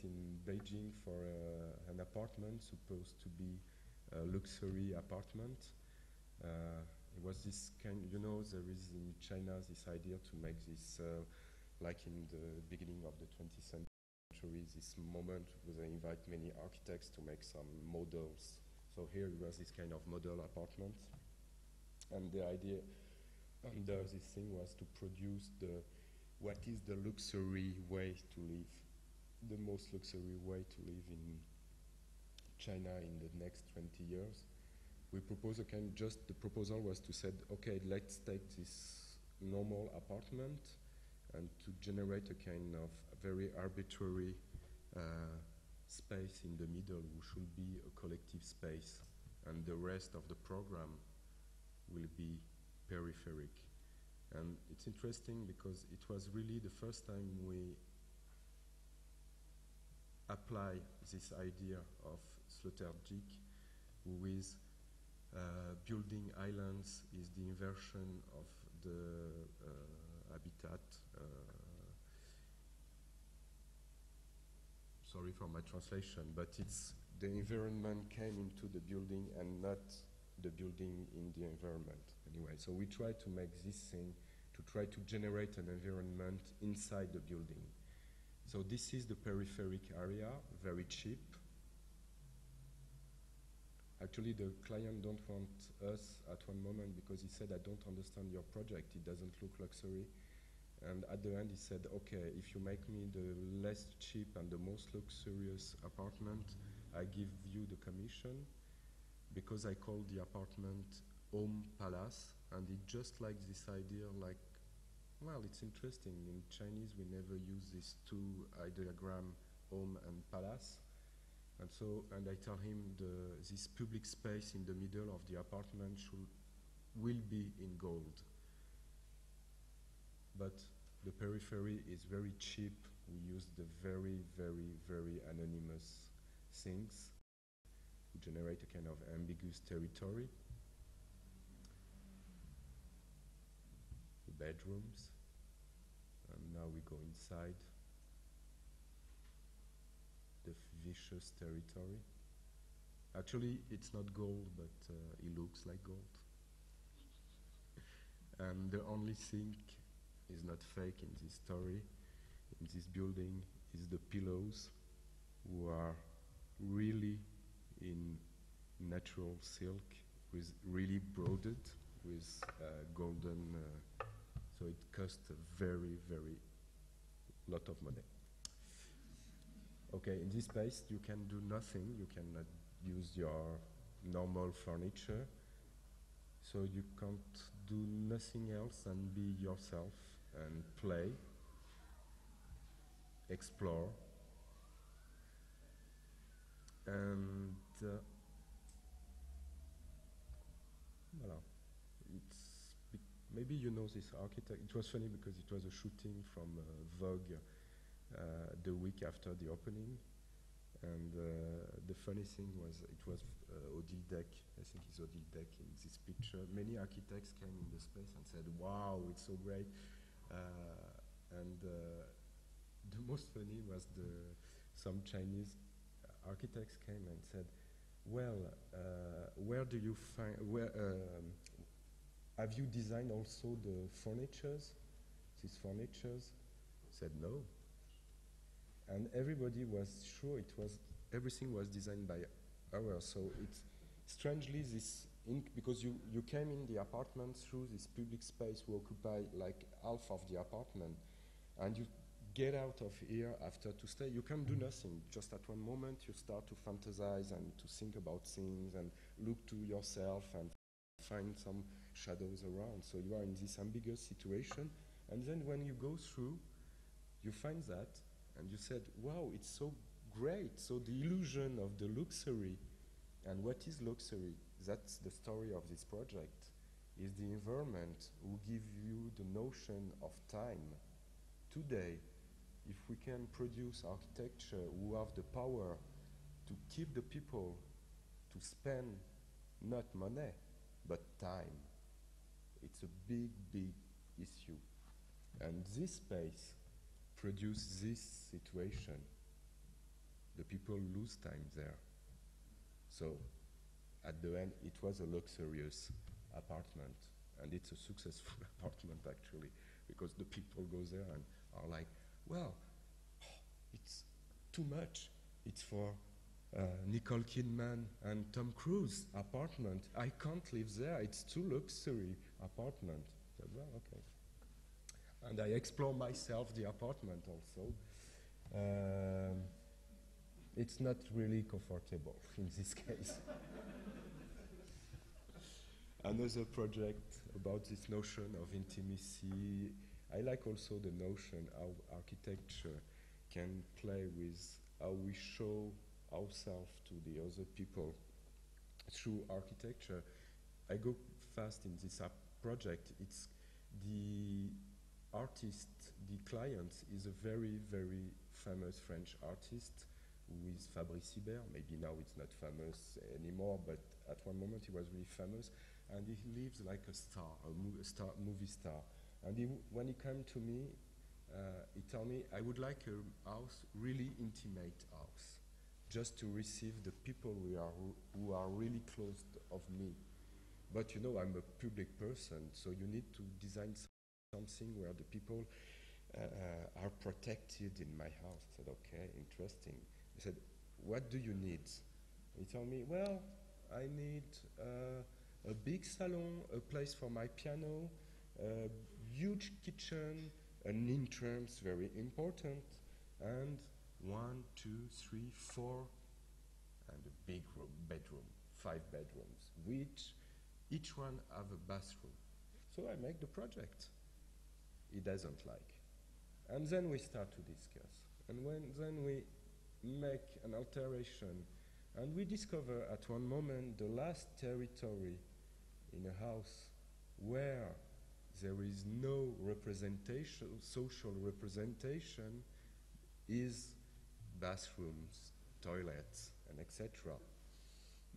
in Beijing for an apartment supposed to be a luxury apartment. It was this kind, you know, there is in China this idea to make this, like in the beginning of the 20th century, this moment where they invite many architects to make some models. So here it was this kind of model apartment. And the idea under this thing was to produce what is the luxury way to live, the most luxury way to live in China in the next 20 years. We propose the proposal was to say, okay, let's take this normal apartment and to generate a kind of very arbitrary space in the middle, which should be a collective space, and the rest of the program will be peripheric. And it's interesting because it was really the first time we apply this idea of Sloterdijk with building islands is the inversion of the habitat. Sorry for my translation, but it's the environment came into the building and not the building in the environment. Anyway, so we try to make this thing to try to generate an environment inside the building. So this is the peripheric area, very cheap. Actually, the client don't want us at one moment because he said, I don't understand your project, it doesn't look luxury. And at the end he said, okay, if you make me the less cheap and the most luxurious apartment, I give you the commission. because I called the apartment Home Palace, and it just like this idea, like, well, it's interesting. In Chinese, we never use these two ideogram, home and palace. And so, and I tell him this public space in the middle of the apartment will be in gold. But the periphery is very cheap. We use the very, very, very anonymous things to generate a kind of ambiguous territory. The bedrooms. And now we go inside the vicious territory. Actually, it's not gold, but it looks like gold. And the only thing is not fake in this story, in this building, is the pillows, who are really in natural silk, with really broidered, with golden, so it cost a very, very lot of money. Okay, in this space you can do nothing, you cannot use your normal furniture, so you can't do nothing else than be yourself and play, explore, and voilà. Maybe you know this architect. It was funny because it was a shooting from Vogue the week after the opening, and the funny thing was it was Odile Deck. I think it's Odile Deck in this picture. Many architects came in the space and said, "Wow, it's so great." And the most funny was some Chinese architects came and said, "Well, where do you find have you designed also the furnitures? These furnitures?" Said no. And everybody was sure everything was designed by ours. So it's strangely because you came in the apartment through this public space who occupy like half of the apartment, and you get out of here after to stay. You can do nothing. Just at one moment you start to fantasize and to think about things and look to yourself and find some shadows around. So you are in this ambiguous situation, and then when you go through, you find that, and you said, wow, it's so great. So the illusion of the luxury, and what is luxury? That's the story of this project, is the environment who give you the notion of time. Today, if we can produce architecture who have the power to keep the people to spend not money, but time, it's a big, big issue. And this space produces this situation. The people lose time there. So at the end, it was a luxurious apartment, and it's a successful apartment actually, because the people go there and are like, well, it's too much. It's for Nicole Kidman and Tom Cruise apartment. I can't live there. It's too luxury apartment. I said, well, okay. And I explore myself the apartment also. It's not really comfortable in this case. Another project about this notion of intimacy. I like also the notion how architecture can play with how we show ourselves to the other people through architecture. I go fast in this project. It's the artist, the client is a very, very famous French artist who is Fabrice Hibert. Maybe now it's not famous anymore, but at one moment he was really famous, and he lives like a star, movie star. And when he came to me, he told me, I would like a house, really intimate house, just to receive the people who are really close of me. But you know, I'm a public person, so you need to design something where the people are protected in my house. I said, okay, interesting. He said, what do you need? He told me, well, I need a big salon, a place for my piano, a huge kitchen, an entrance, very important, and 1, 2, 3, 4, and a big bedroom, 5 bedrooms, which each one have a bathroom. So I make the project. He doesn't like. And then we start to discuss. And then we make an alteration. And we discover at one moment the last territory in a house where there is no representation, social representation, is bathrooms, toilets, and etc.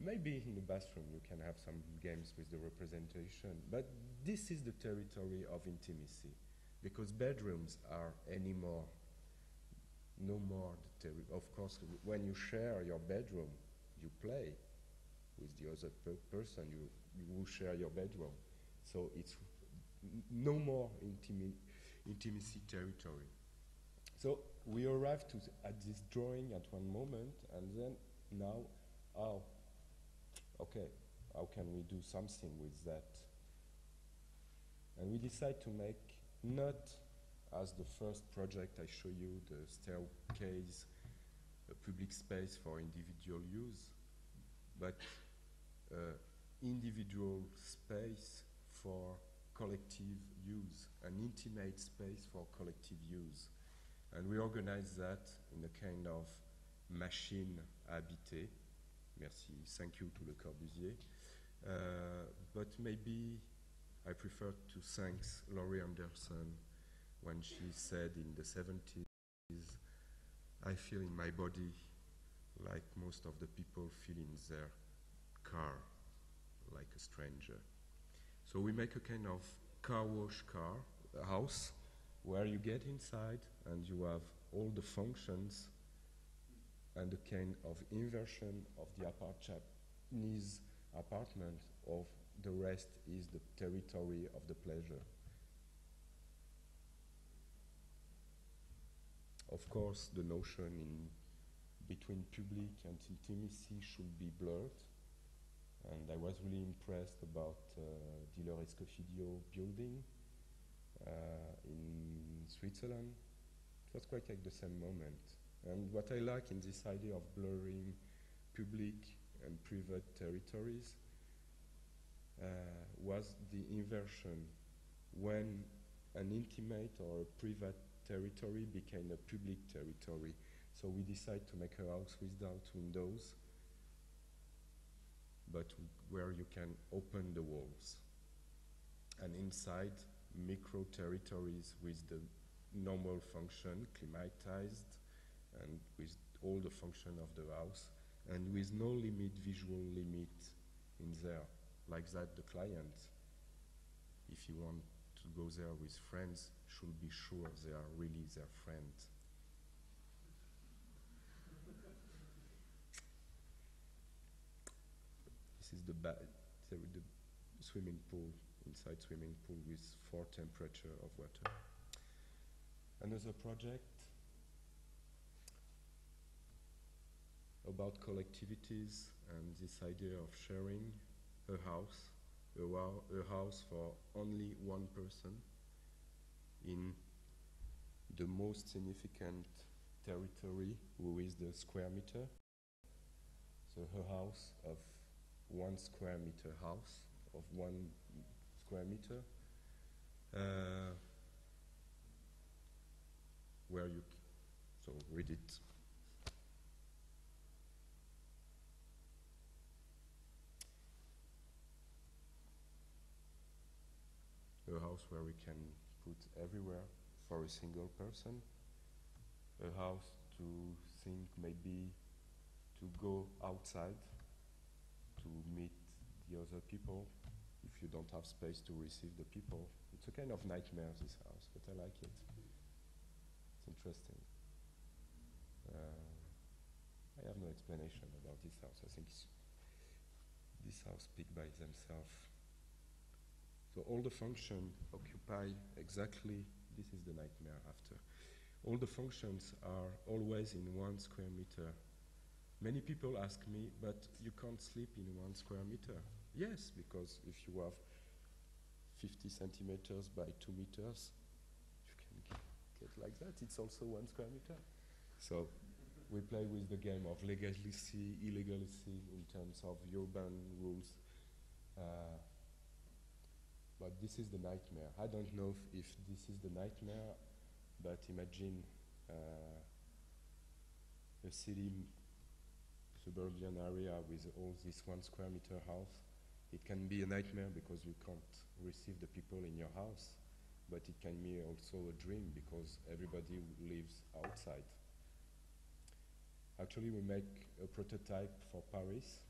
Maybe in the bathroom you can have some games with the representation, but this is the territory of intimacy, because bedrooms are no more the of course, when you share your bedroom, you play with the other person, you will share your bedroom. So it's no more intimacy territory. So we arrived at this drawing at one moment, and then now, okay, how can we do something with that? And we decide to make, not as the first project I show you, the staircase, a public space for individual use, but individual space for collective use, an intimate space for collective use. And we organize that in a kind of machine habitée. Merci, thank you to Le Corbusier. But maybe I prefer to thank Laurie Anderson when she said in the 70s, I feel in my body like most of the people feel in their car, like a stranger. So we make a kind of car wash house, where you get inside and you have all the functions and a kind of inversion of the Japanese apartment of the rest is the territory of the pleasure. Of course, the notion between public and intimacy should be blurred. And I was really impressed about Diller Escofidio building in Switzerland. It was quite like the same moment. And what I like in this idea of blurring public and private territories was the inversion when an intimate or a private territory became a public territory. So we decided to make a house without windows, but where you can open the walls. And inside, micro territories with the normal function, climatized, and with all the function of the house, and with no visual limit in there. Like that, the client, if you want to go there with friends, should be sure they are really their friends. This is the swimming pool, inside swimming pool with 4 temperature of water. Another project about collectivities and this idea of sharing a house for only one person in the most significant territory, who is the square meter. So a house of 1 square meter house, of 1 square meter, where you, so read it. A house where we can put everywhere for a single person. A house to think maybe to go outside to meet the other people if you don't have space to receive the people. It's a kind of nightmare, this house, but I like it. It's interesting. I have no explanation about this house. I think this house speaks by themselves. So all the functions occupy exactly, this is the nightmare after. All the functions are always in 1 square meter. Many people ask me, but you can't sleep in 1 square meter. Yes, because if you have 50 centimeters by 2 meters, you can get like that. It's also 1 square meter. So we play with the game of legality, illegality in terms of urban rules. But this is the nightmare. I don't know if this is the nightmare, but imagine a city, suburban area with all this 1 square meter house. It can be a nightmare because you can't receive the people in your house, but it can be also a dream because everybody lives outside. Actually, we make a prototype for Paris,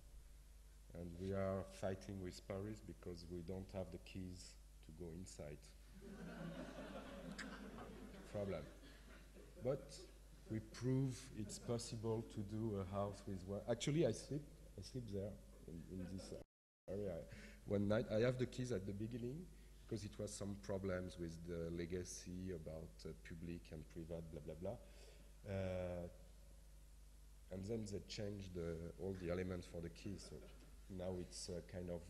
and we are fighting with Paris because we don't have the keys to go inside. Problem. But we prove it's possible to do a house with one. Actually, I sleep there in this area. One night, I have the keys at the beginning because it was some problems with the legacy about public and private, blah, blah, blah. And then they changed all the elements for the key, so now it's kind of,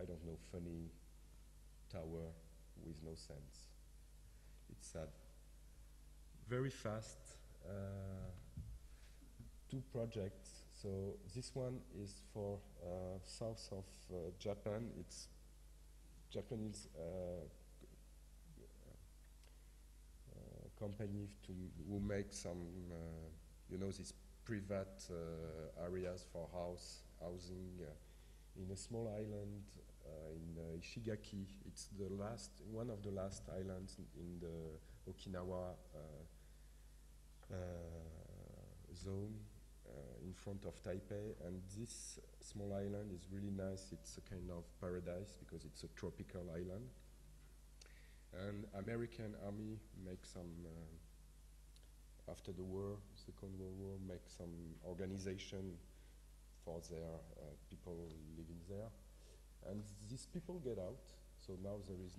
I don't know, funny tower with no sense. It's sad. Very fast, 2 projects. So this one is for south of Japan. It's Japanese company who make some, these private areas for housing in a small island in Ishigaki. It's one of the last islands in the Okinawa zone in front of Taipei, and this small island is really nice. It's a kind of paradise because it's a tropical island. And American Army make some, after the war, Second World War, make some organization for their people living there. And these people get out, so now there is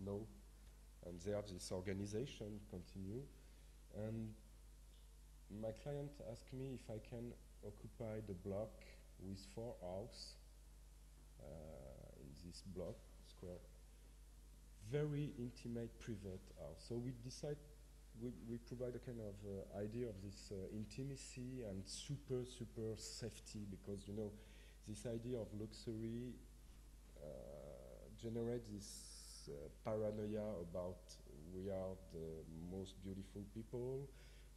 and they have this organization continue. And my client asked me if I can occupy the block with 4 houses in this block, square. Very intimate, private house. So we decide, we provide a kind of idea of this intimacy and super safety, because this idea of luxury generates this paranoia about we are the most beautiful people,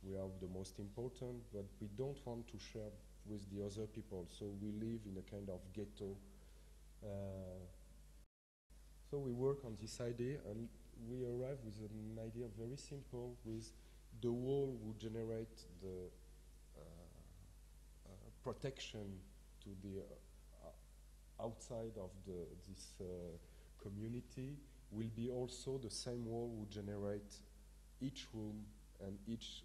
we are the most important, but we don't want to share with the other people, so we live in a kind of ghetto. So we work on this idea, and we arrive with an idea very simple, with the wall would generate the protection to the outside of this community, will be also the same wall would generate each room and each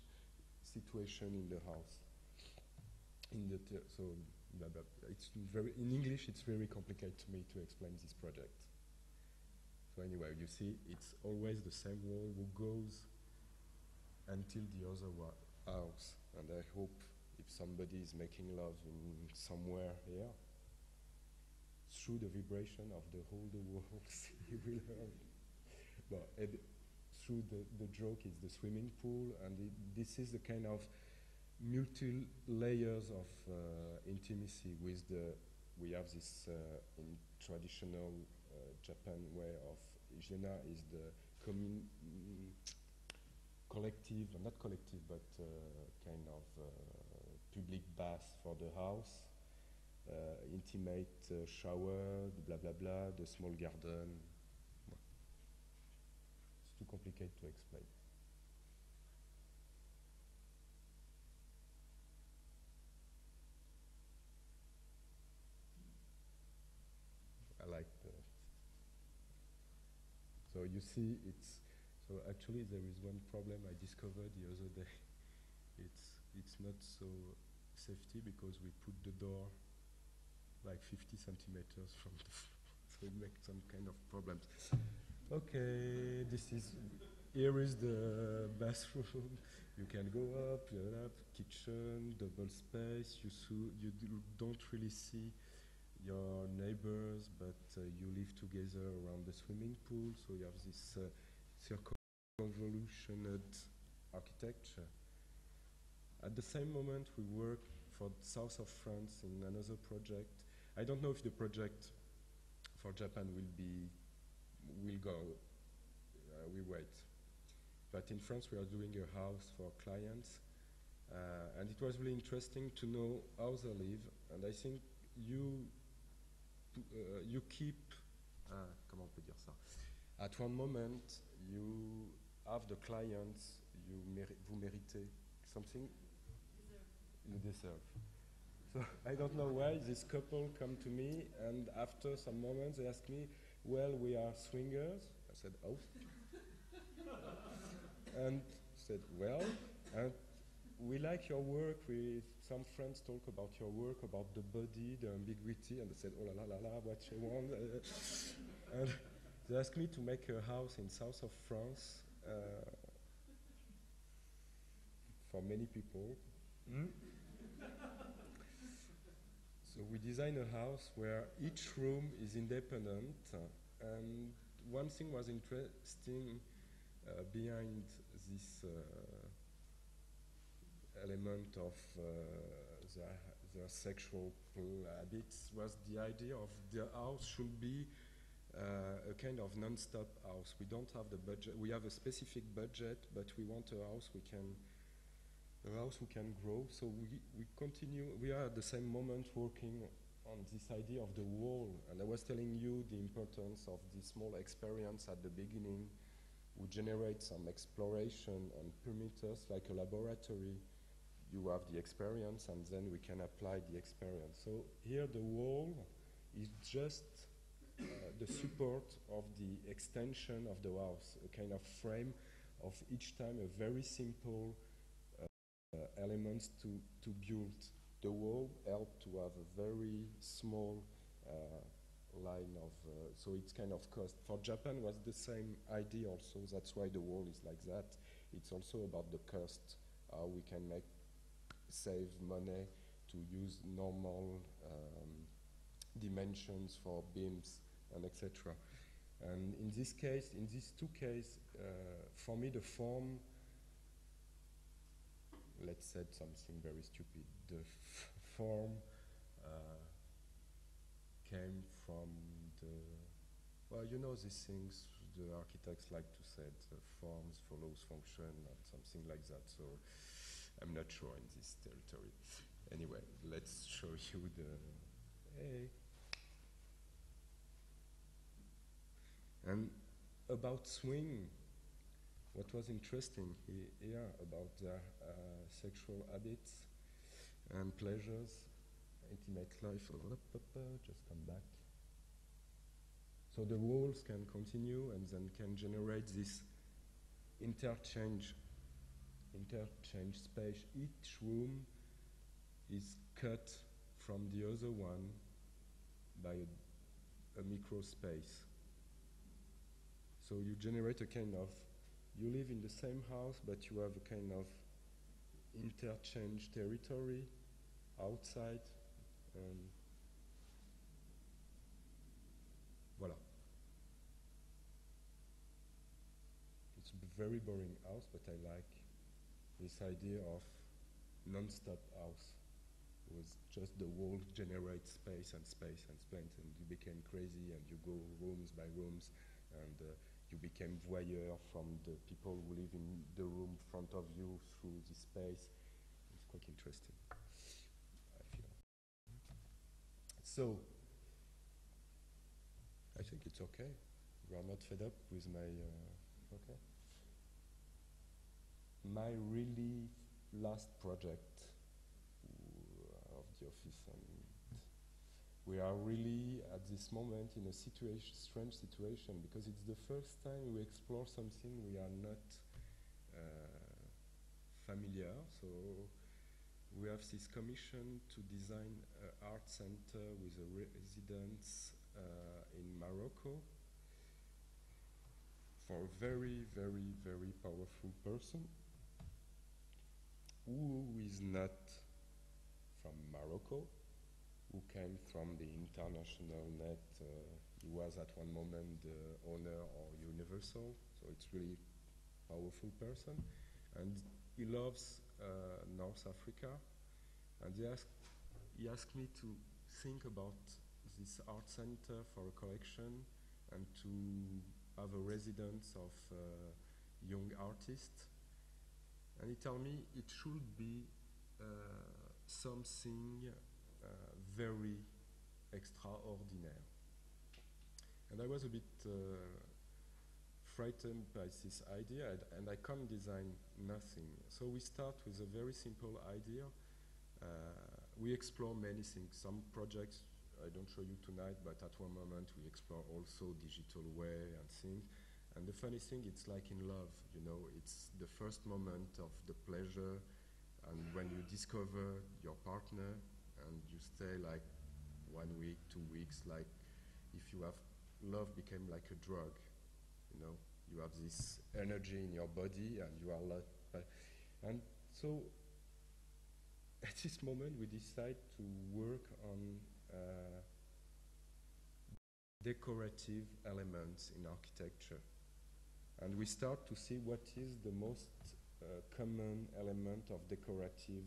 situation in the house. So blah, blah, blah. It's in English it's very complicated to me to explain this project. So anyway, you see, it's always the same wall who goes until the other house. And I hope if somebody is making love in somewhere here, through the vibration of the whole walls, you will hear it. But through the joke is the swimming pool, and this is the kind of multi-layers of intimacy with we have this in traditional Japan way of hygiene is the collective, not collective, but kind of public bath for the house, intimate shower, blah blah blah, the small garden. It's too complicated to explain. I like so you see, so actually there is one problem I discovered the other day. It's not so safety because we put the door like 50 centimeters from the floor, so it makes some kind of problems. Okay, here is the bathroom. You can go up, kitchen, double space. You don't really see your neighbors, but you live together around the swimming pool, so you have this circumvolutional architecture. At the same moment, we work for the south of France in another project. I don't know if the project for Japan will go. We wait. But in France, we are doing a house for clients, and it was really interesting to know how they live. And I think you keep, comment on peut dire ça? At one moment, you have the clients, vous méritez something you deserve. So I don't know why this couple come to me, and after some moments they ask me, well, we are swingers. I said, oh. And said, well, and we like your work. Some friends talk about your work, about the body, the ambiguity, and they said, oh la la la la, what you want? And they asked me to make a house in south of France for many people. So we designed a house where each room is independent, and one thing was interesting behind this element of their sexual habits was the idea of the house should be a kind of non-stop house. We don't have the budget. We have a specific budget, but we want a house we can grow. So we continue. We are at the same moment working on this idea of the wall. And I was telling you the importance of this small experience at the beginning. We generate some exploration and perimeters like a laboratory. You have the experience, and then we can apply the experience. So here the wall is just the support of the extension of the house, a kind of frame of each time a very simple elements to build. The wall help to have a very small line of, so it's kind of cost. For Japan was the same idea also, that's why the wall is like that. It's also about the cost, how we can save money to use normal dimensions for beams and etc. And in this case, in these two cases, for me the form, let's say something very stupid, the form came from the, well, you know these things the architects like to say, forms follows function and something like that, so I'm not sure in this territory. Anyway, let's show you the, hey. And about swing, what was interesting here about their sexual habits and pleasures, intimate life, just come back. So the walls can continue and then can generate this interchange space. Each room is cut from the other one by a micro space. So you generate a kind of, you live in the same house, but you have a kind of interchange territory outside. Voilà. It's a very boring house, but I like this idea of non-stop house. With just the wall generate space and space and space, and you became crazy and you go rooms by rooms, and you became voyeur from the people who live in the room in front of you through the space. It's quite interesting, I feel. So, I think it's okay. You are not fed up with my, okay. My really last project of the office, and we are really at this moment in a strange situation, because it's the first time we explore something we are not familiar. So we have this commission to design an art center with a residence in Morocco for a very, very, very powerful person who is not from Morocco, who came from the international net. He was at one moment the owner of Universal, so it's really powerful person. And he loves North Africa, and he asked me to think about this art center for a collection and to have a residence of young artists. And he told me it should be something very extraordinary. And I was a bit frightened by this idea, and I can't design nothing. So we start with a very simple idea. We explore many things. Some projects I don't show you tonight, but at one moment we explore also digital way and things. And the funny thing, it's like in love, you know, it's the first moment of the pleasure, and when you discover your partner and you stay like 1 week, 2 weeks, like if you have, love became like a drug, you know, you have this energy in your body and you are like, and so at this moment we decide to work on decorative elements in architecture. And we start to see what is the most common element of decorative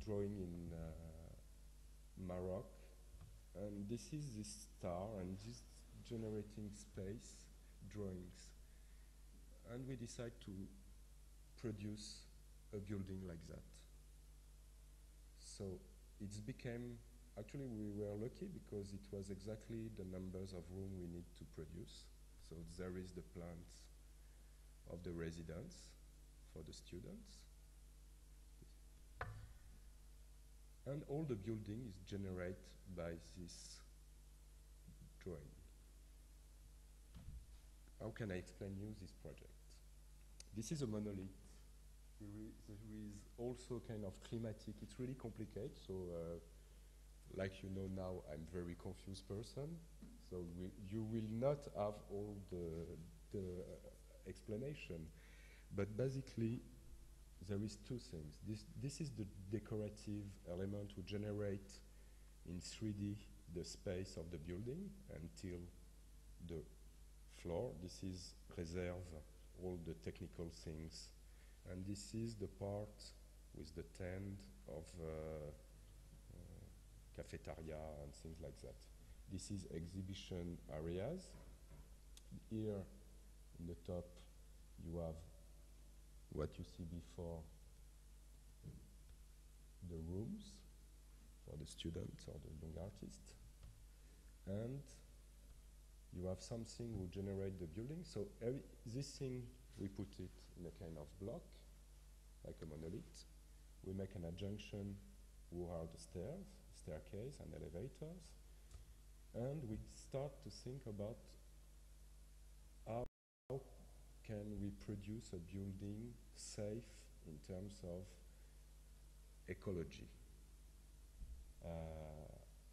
drawing in Morocco. And this is this star and this generating space drawings. And we decide to produce a building like that. So it's became, actually we were lucky because it was exactly the numbers of room we need to produce. So there is the plans of the residence for the students. And all the building is generated by this drawing. How can I explain you this project? This is a monolith. There is also kind of climatic. It's really complicated. So, like you know now, I'm a very confused person. So you will not have all the explanation. But basically, there is two things. This is the decorative element to generate in 3D the space of the building until the floor. This is reserve all the technical things. And this is the part with the tent of cafeteria and things like that. This is exhibition areas. Here in the top you have what you see before, the rooms for the students or the young artists. And you have something who generate the building. So this thing, we put it in a kind of block, like a monolith. We make an adjunction who are the stairs, staircase and elevators. And we start to think about how can we produce a building safe in terms of ecology.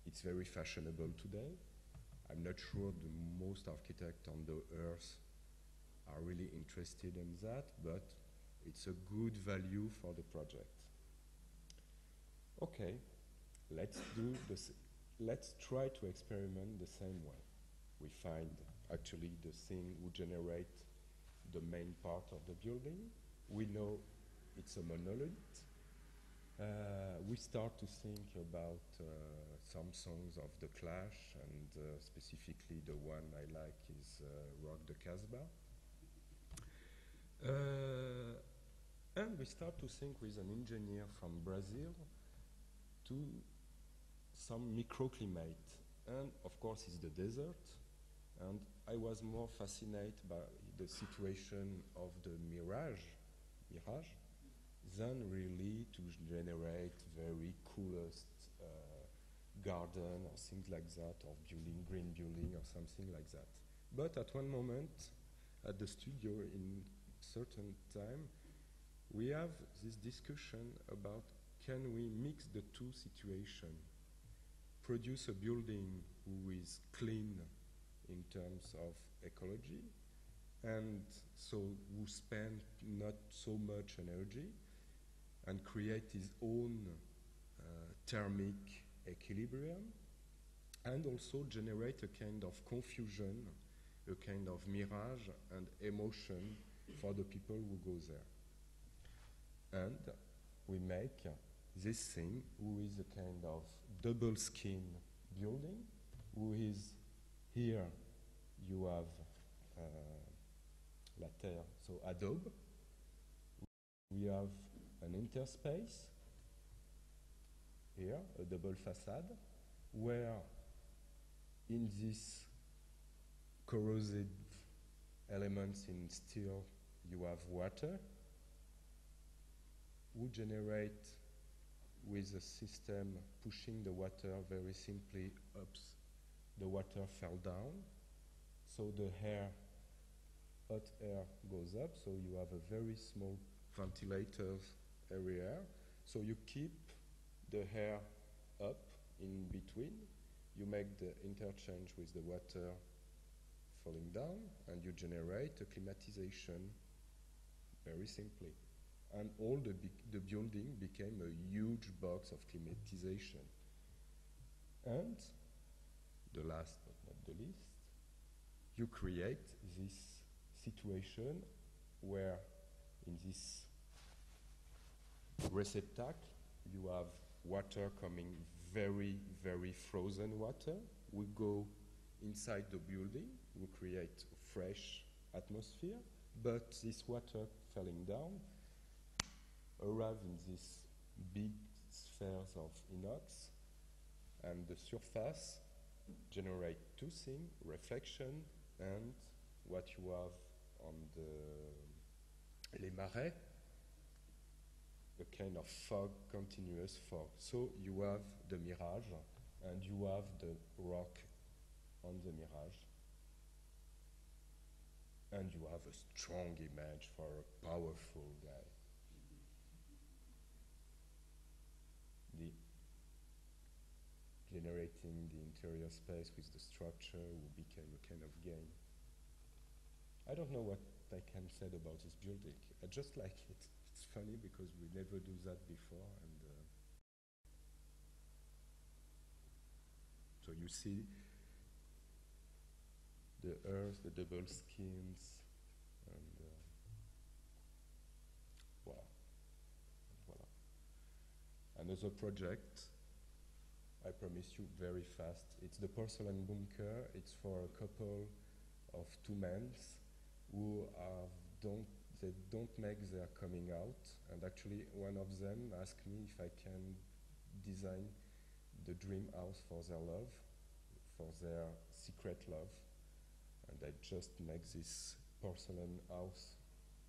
It's very fashionable today. I'm not sure the most architects on the earth are really interested in that, but it's a good value for the project. Okay, let's do this. Let's try to experiment the same way. We find actually the thing who generate the main part of the building. We know it's a monolith. We start to think about some songs of The Clash, and specifically the one I like is Rock the Casbah. And we start to think with an engineer from Brazil to some microclimate. And of course it's the desert. And I was more fascinated by the situation of the mirage, than really to generate very coolest garden or things like that, or building, green building or something like that. But at one moment, at the studio in certain time, we have this discussion about can we mix the two situations, produce a building who is clean in terms of ecology, and so who spend not so much energy, and create his own thermic equilibrium, and also generate a kind of confusion, a kind of mirage and emotion for the people who go there. And we make this thing, who is a kind of double skin building, who is here you have la terre, so adobe. We have an interspace here, a double facade, where in this corrosive elements in steel you have water, who generate with a system pushing the water very simply up. The water fell down, so the air, hot air goes up, so you have a very small ventilators area, so you keep the air up in between, you make the interchange with the water falling down, and you generate a climatization very simply. And all the building became a huge box of climatization. And the last but not the least, you create this situation where in this receptacle you have water coming, very, very frozen water. We go inside the building, we create a fresh atmosphere, but this water falling down arrive in these big spheres of inox, and the surface generate two things, reflection and what you have on the les marais, a kind of fog, continuous fog. So you have the mirage and you have the rock on the mirage, and you have a strong image for a powerful guy. Generating the interior space with the structure will become a kind of game. I don't know what I can say about this building. I just like it. It's funny because we never do that before, and so you see the earth, the double skins, and wow. Voilà. Another project, I promise you very fast. It's the porcelain bunker. It's for a couple of two men who they don't make their coming out. And actually, one of them asked me if I can design the dream house for their love, for their secret love. And I just make this porcelain house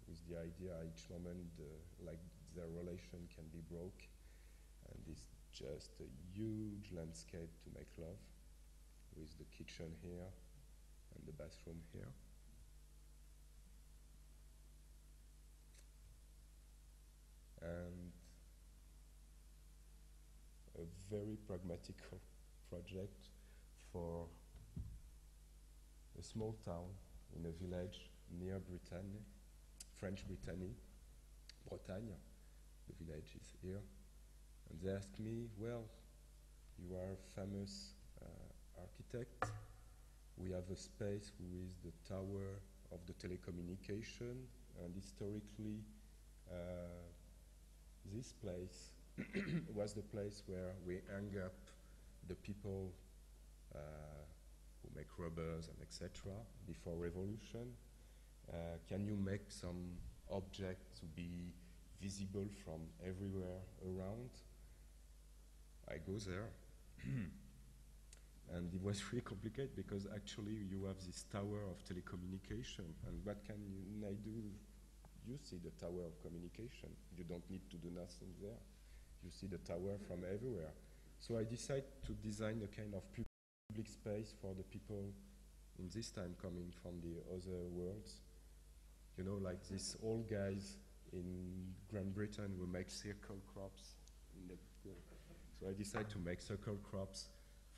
with the idea each moment like their relation can be broke. And it's just a huge landscape to make love, with the kitchen here and the bathroom here. And a very pragmatic project for a small town in a village near Brittany, French Brittany, Bretagne. The village is here. And they asked me, well, you are a famous architect. We have a space who is the tower of the telecommunication, and historically this place was the place where we hang up the people who make rubbers and etc. before revolution. Can you make some object to be visible from everywhere around? I go there, and it was really complicated because actually you have this tower of telecommunication, and what can I do? You see the tower of communication. You don't need to do nothing there. You see the tower from everywhere. So I decided to design a kind of public space for the people in this time coming from the other worlds. You know, like these old guys in Great Britain who make circle crops in the so I decided to make circle crops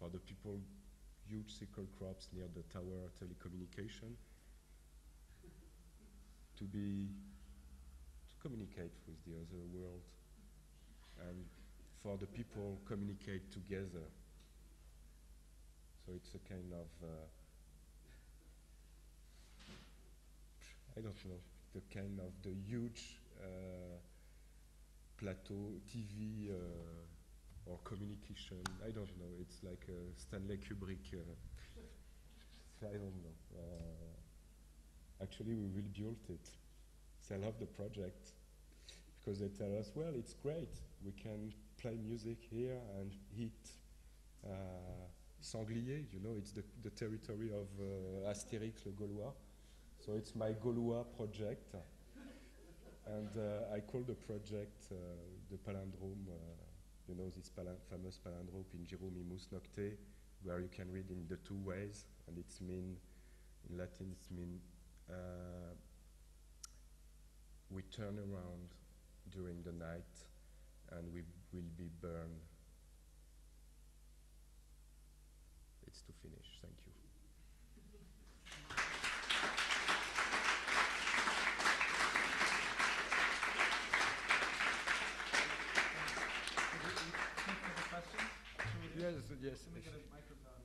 for the people, huge circle crops near the tower of telecommunication, to communicate with the other world, and for the people communicate together. So it's a kind of I don't know, the kind of the huge plateau, TV, or communication. I don't know. It's like Stanley Kubrick. I don't know. Actually, we will build it. So I love the project because they tell us, well, it's great. We can play music here and hit sanglier. You know, it's the territory of Astérix le Gaulois. So it's my Gaulois project. And I call the project the palindrome, you know, this famous palindrome in Numerofestival Nocte, where you can read in the two ways, and it's mean, in Latin it's mean, we turn around during the night and we will be burned. It's to finish, thank you. Yes, yes. Let me get a microphone.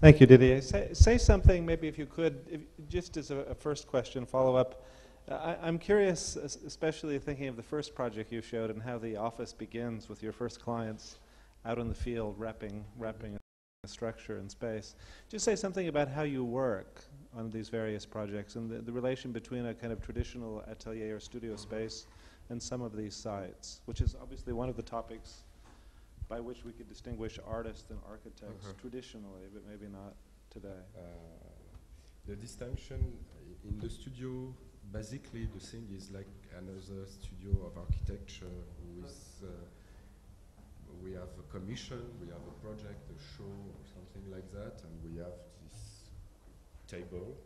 Thank you, Didier. Say something, maybe if you could, just as a first question, follow up. I'm curious, especially thinking of the first project you showed and how the office begins with your first clients out in the field wrapping a structure in space. Just say something about how you work on these various projects and the relation between a kind of traditional atelier or studio space and some of these sites, which is obviously one of the topics by which we could distinguish artists and architects traditionally, but maybe not today. The distinction in the studio, basically the thing is like another studio of architecture with we have a commission, we have a project, a show or something like that, and we have this table.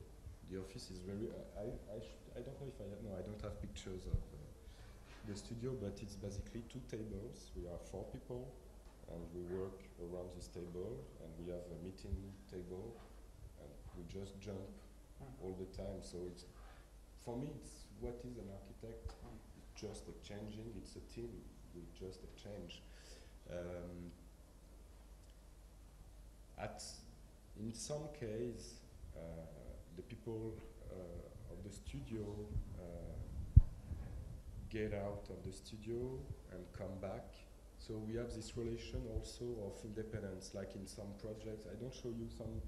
The office is very, I don't know if I don't have pictures of the studio, but it's basically two tables. We are 4 people, and we work around this table, and we have a meeting table, and we just jump all the time. So it's, for me, it's what is an architect? It's just a changing. It's a team with just a change. In some case, the people of the studio get out of the studio and come back. So we have this relation also of independence, like in some projects. I don't show you some,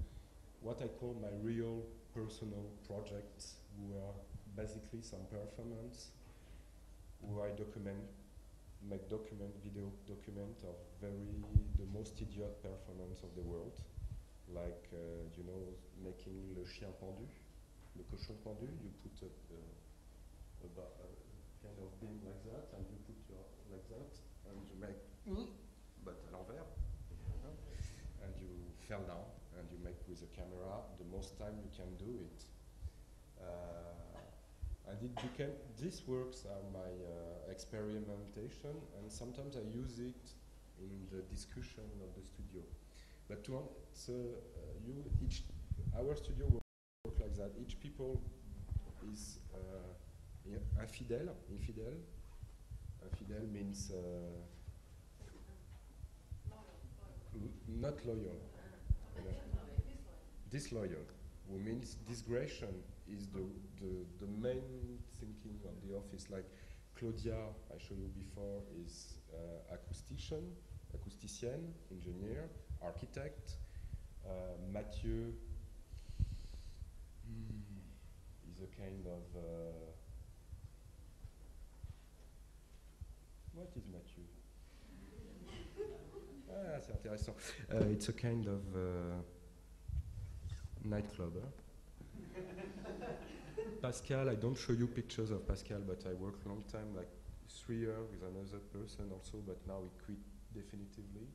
what I call my real personal projects, who are basically some performance, where I make video document of the most idiot performance of the world, like, you know, making le chien pendu, le cochon pendu, you put a kind of beam like that, and you put your like that, and you make, but à l'envers, and you fell down, and you make with a camera the most time you can do it. And it became, these works are my experimentation, and sometimes I use it in the discussion of the studio. But to answer our studio work like that. Each people is infidèle. Infidèle means not loyal. Disloyal. Which means disgression is the main thinking of the office. Like Claudia, I showed you before, is acousticienne, engineer, architect. Mathieu is a kind of what is Mathieu? C'est intéressant. It's a kind of nightclubber. Pascal, I don't show you pictures of Pascal, but I worked a long time, like 3 years with another person also, but now he quit definitively.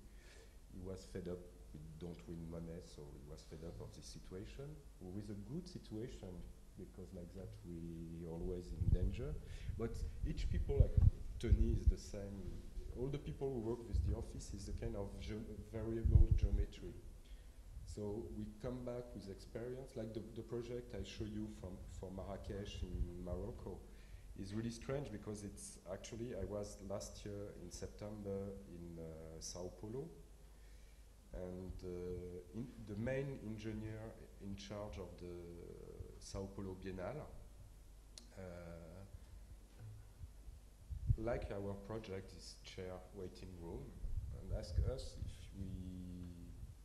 He was fed up, we don't win money, so he was fed up of this situation. With a good situation, because like that we always in danger. But each people, like Tony is the same. All the people who work with the office is a kind of variable geometry. So we come back with experience, like the project I show you from Marrakesh in Morocco is really strange because it's actually, I was last year in September in Sao Paulo, and the main engineer in charge of the Sao Paulo Biennale like our project is chair waiting room, and ask us if we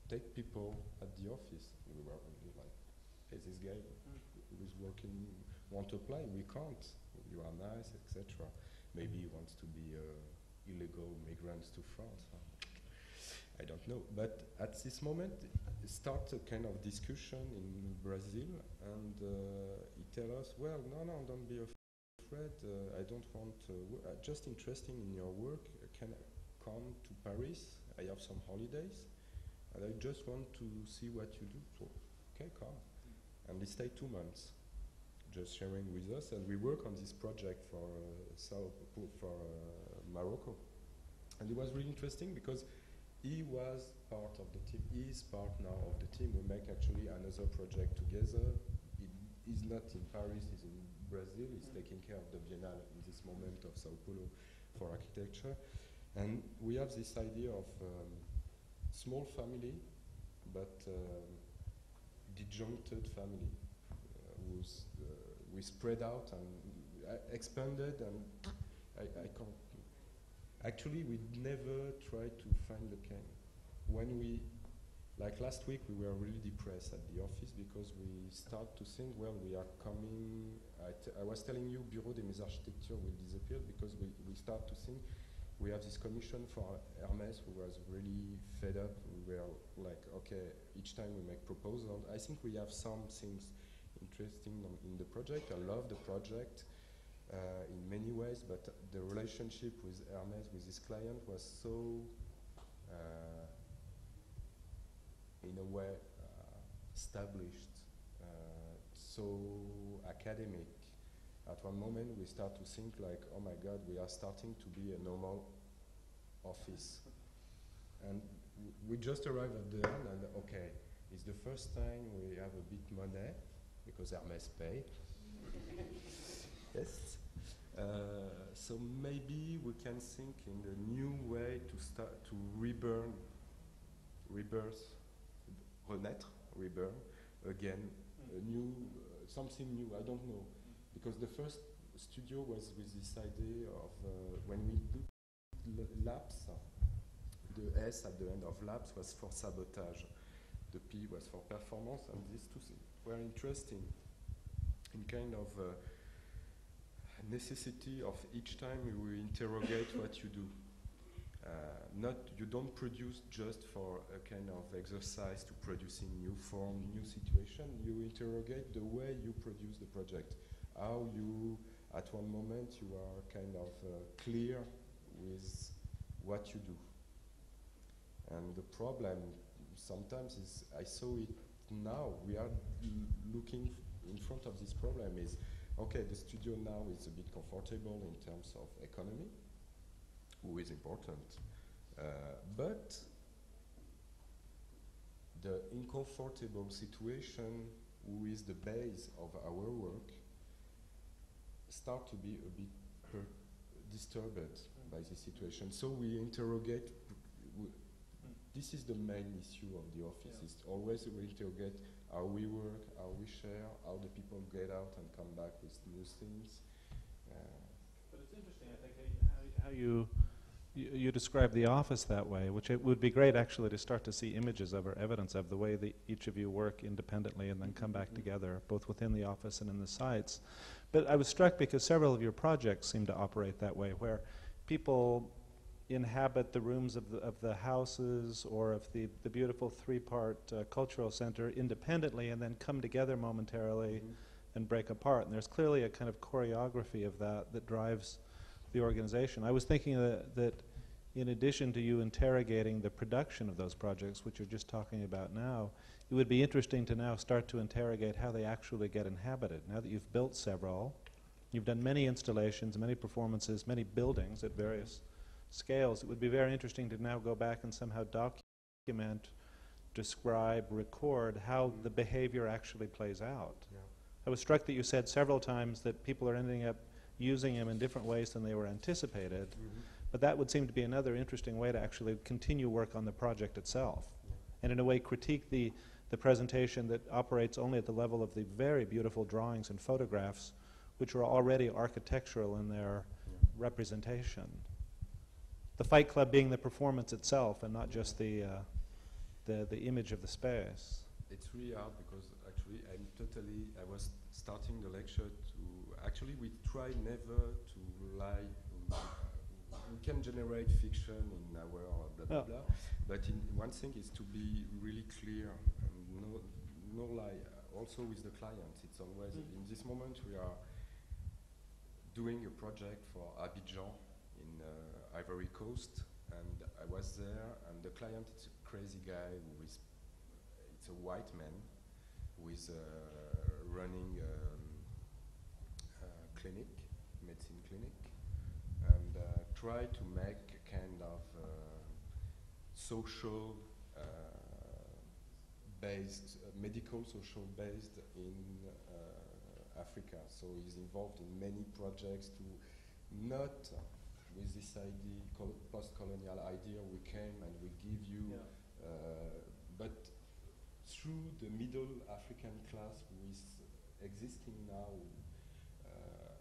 take people at the office. We were really like, hey, this guy who is working want to apply? We can't. You are nice, etc. Maybe he wants to be illegal migrants to France. I don't know. But at this moment, start a kind of discussion in Brazil, and he tell us, well, no, don't be afraid. I don't want. Just interesting in your work. Can I come to Paris? I have some holidays, and I just want to see what you do. So, okay, come. And they stay 2 months, just sharing with us, and we work on this project for Morocco, and it was really interesting because he was part of the team. He is part now of the team. We make actually another project together. He's not in Paris. He's in Brazil. He's taking care of the Biennale in this moment of Sao Paulo for architecture, and we have this idea of small family, but disjointed family. We spread out and expanded, and I can't. Actually, we never tried to find the can. When we, like last week, we were really depressed at the office because we start to think, well, we are coming. I was telling you, Bureau des Mesarchitectures will disappear because we start to think we have this commission for Hermès who was really fed up. We were like, okay, each time we make proposals. I think we have some things interesting in the project. I love the project in many ways, but the relationship with Hermès, with this client, was so, in a way, established, so academic. At one moment, we start to think like, oh my God, we are starting to be a normal office. And we just arrived at the end, and okay, it's the first time we have a bit money, because Hermès pay. Yes. So maybe we can think in a new way to start to renaître, again, a new, something new. I don't know, because the first studio was with this idea of when we do labs. The S at the end of labs was for sabotage. The P was for performance, and these two things were interesting in kind of necessity of each time you interrogate what you do. You don't produce just for a kind of exercise to producing new form, new situation. You interrogate the way you produce the project. How you, at one moment, you are kind of clear with what you do. And the problem sometimes is, I saw it now, we are looking in front of this problem is, okay, the studio now is a bit comfortable in terms of economy, who is important, but the uncomfortable situation, who is the base of our work, start to be a bit disturbed by this situation. So we interrogate. This is the main issue of the office. Yeah. It's always we interrogate how we work, how we share, how the people get out and come back with new things. But it's interesting, I think, how you describe the office that way, which it would be great actually to start to see images of or evidence of the way that each of you work independently and then come back together, both within the office and in the sites. But I was struck because several of your projects seem to operate that way, where people inhabit the rooms of the houses or of the beautiful three-part cultural center independently and then come together momentarily and break apart. And there's clearly a kind of choreography of that drives the organization. I was thinking that in addition to you interrogating the production of those projects, which you're just talking about now, it would be interesting to now start to interrogate how they actually get inhabited. Now that you've built several, you've done many installations, many performances, many buildings at various scales, it would be very interesting to now go back and somehow document, describe, record how the behavior actually plays out. Yeah. I was struck that you said several times that people are ending up using them in different ways than they were anticipated, but that would seem to be another interesting way to actually continue work on the project itself, and in a way critique the presentation that operates only at the level of the very beautiful drawings and photographs, which are already architectural in their representation. The Fight Club being the performance itself and not just the image of the space. It's really hard because actually I was starting the lecture to, actually we try never to lie. We can generate fiction in our blah blah blah, but one thing is to be really clear and no lie. Also with the client, it's always, in this moment we are doing a project for Abidjan in Ivory Coast, and I was there, and the client is a crazy guy who is, it's a white man who is running a clinic, medicine clinic, and try to make a kind of social based, medical social based in Africa. So he's involved in many projects to not with this idea, post-colonial idea, we came and we give you, but through the middle African class who is existing now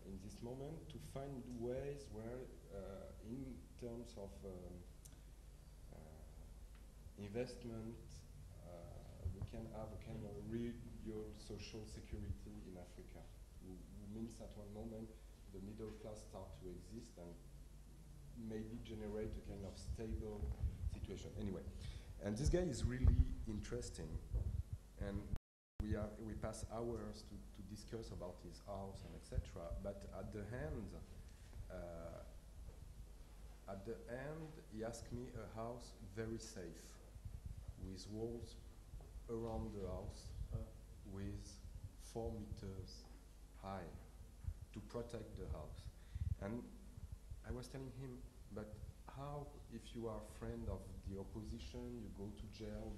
in this moment, to find ways where in terms of investment, we can have a kind of real social security in Africa, who means at one moment the middle class start to exist and maybe generate a kind of stable situation. Anyway, and this guy is really interesting, and we pass hours to discuss about his house and etc. But at the end, he asked me a house very safe, with walls around the house, with 4 meters high, to protect the house. And I was telling him, but how, if you are a friend of the opposition, you go to jail,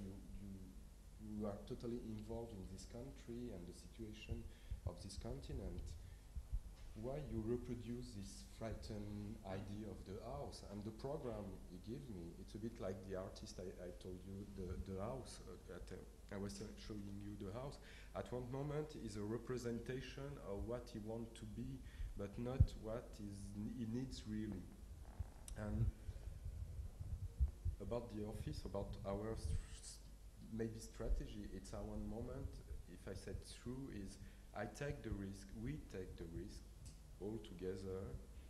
you are totally involved in this country and the situation of this continent, why you reproduce this frightened idea of the house? And the program he gave me, it's a bit like the artist I told you, the house. I was showing you the house. At one moment is a representation of what he wants to be, but not what he needs really. And about the office, about our maybe strategy, it's our moment, if I said true, is I take the risk, we take the risk, all together,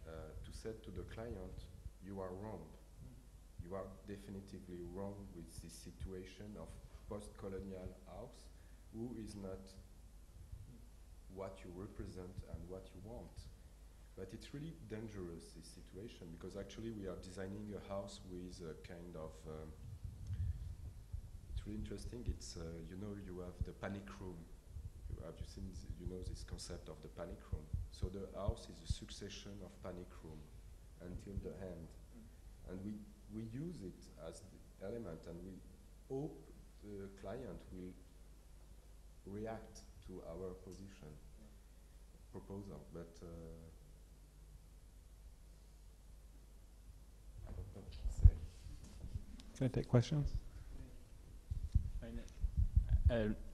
to say to the client, you are wrong. You are definitively wrong with this situation of post-colonial house, who is not what you represent and what you want. But it's really dangerous, this situation, because actually we are designing a house with a kind of, it's really interesting, it's, you know, you have the panic room. Have you seen, you know, this concept of the panic room? So the house is a succession of panic room until the end. And we use it as the element, and we hope the client will react to our position, proposal. But I don't know what to say. Can I take questions?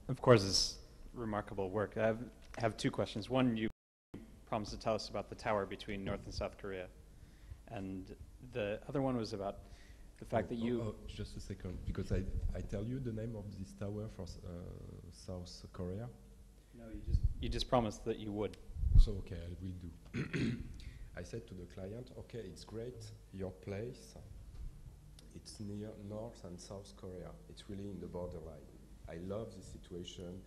Of course, it's remarkable work. I have 2 questions. One, you promised to tell us about the tower between North and South Korea. And the other one was about the fact that you... Oh, just a second, because I tell you the name of this tower for South Korea? No, you just promised that you would. So, okay, I will do. I said to the client, okay, it's great, your place, it's near North and South Korea. It's really in the borderline. I love this situation.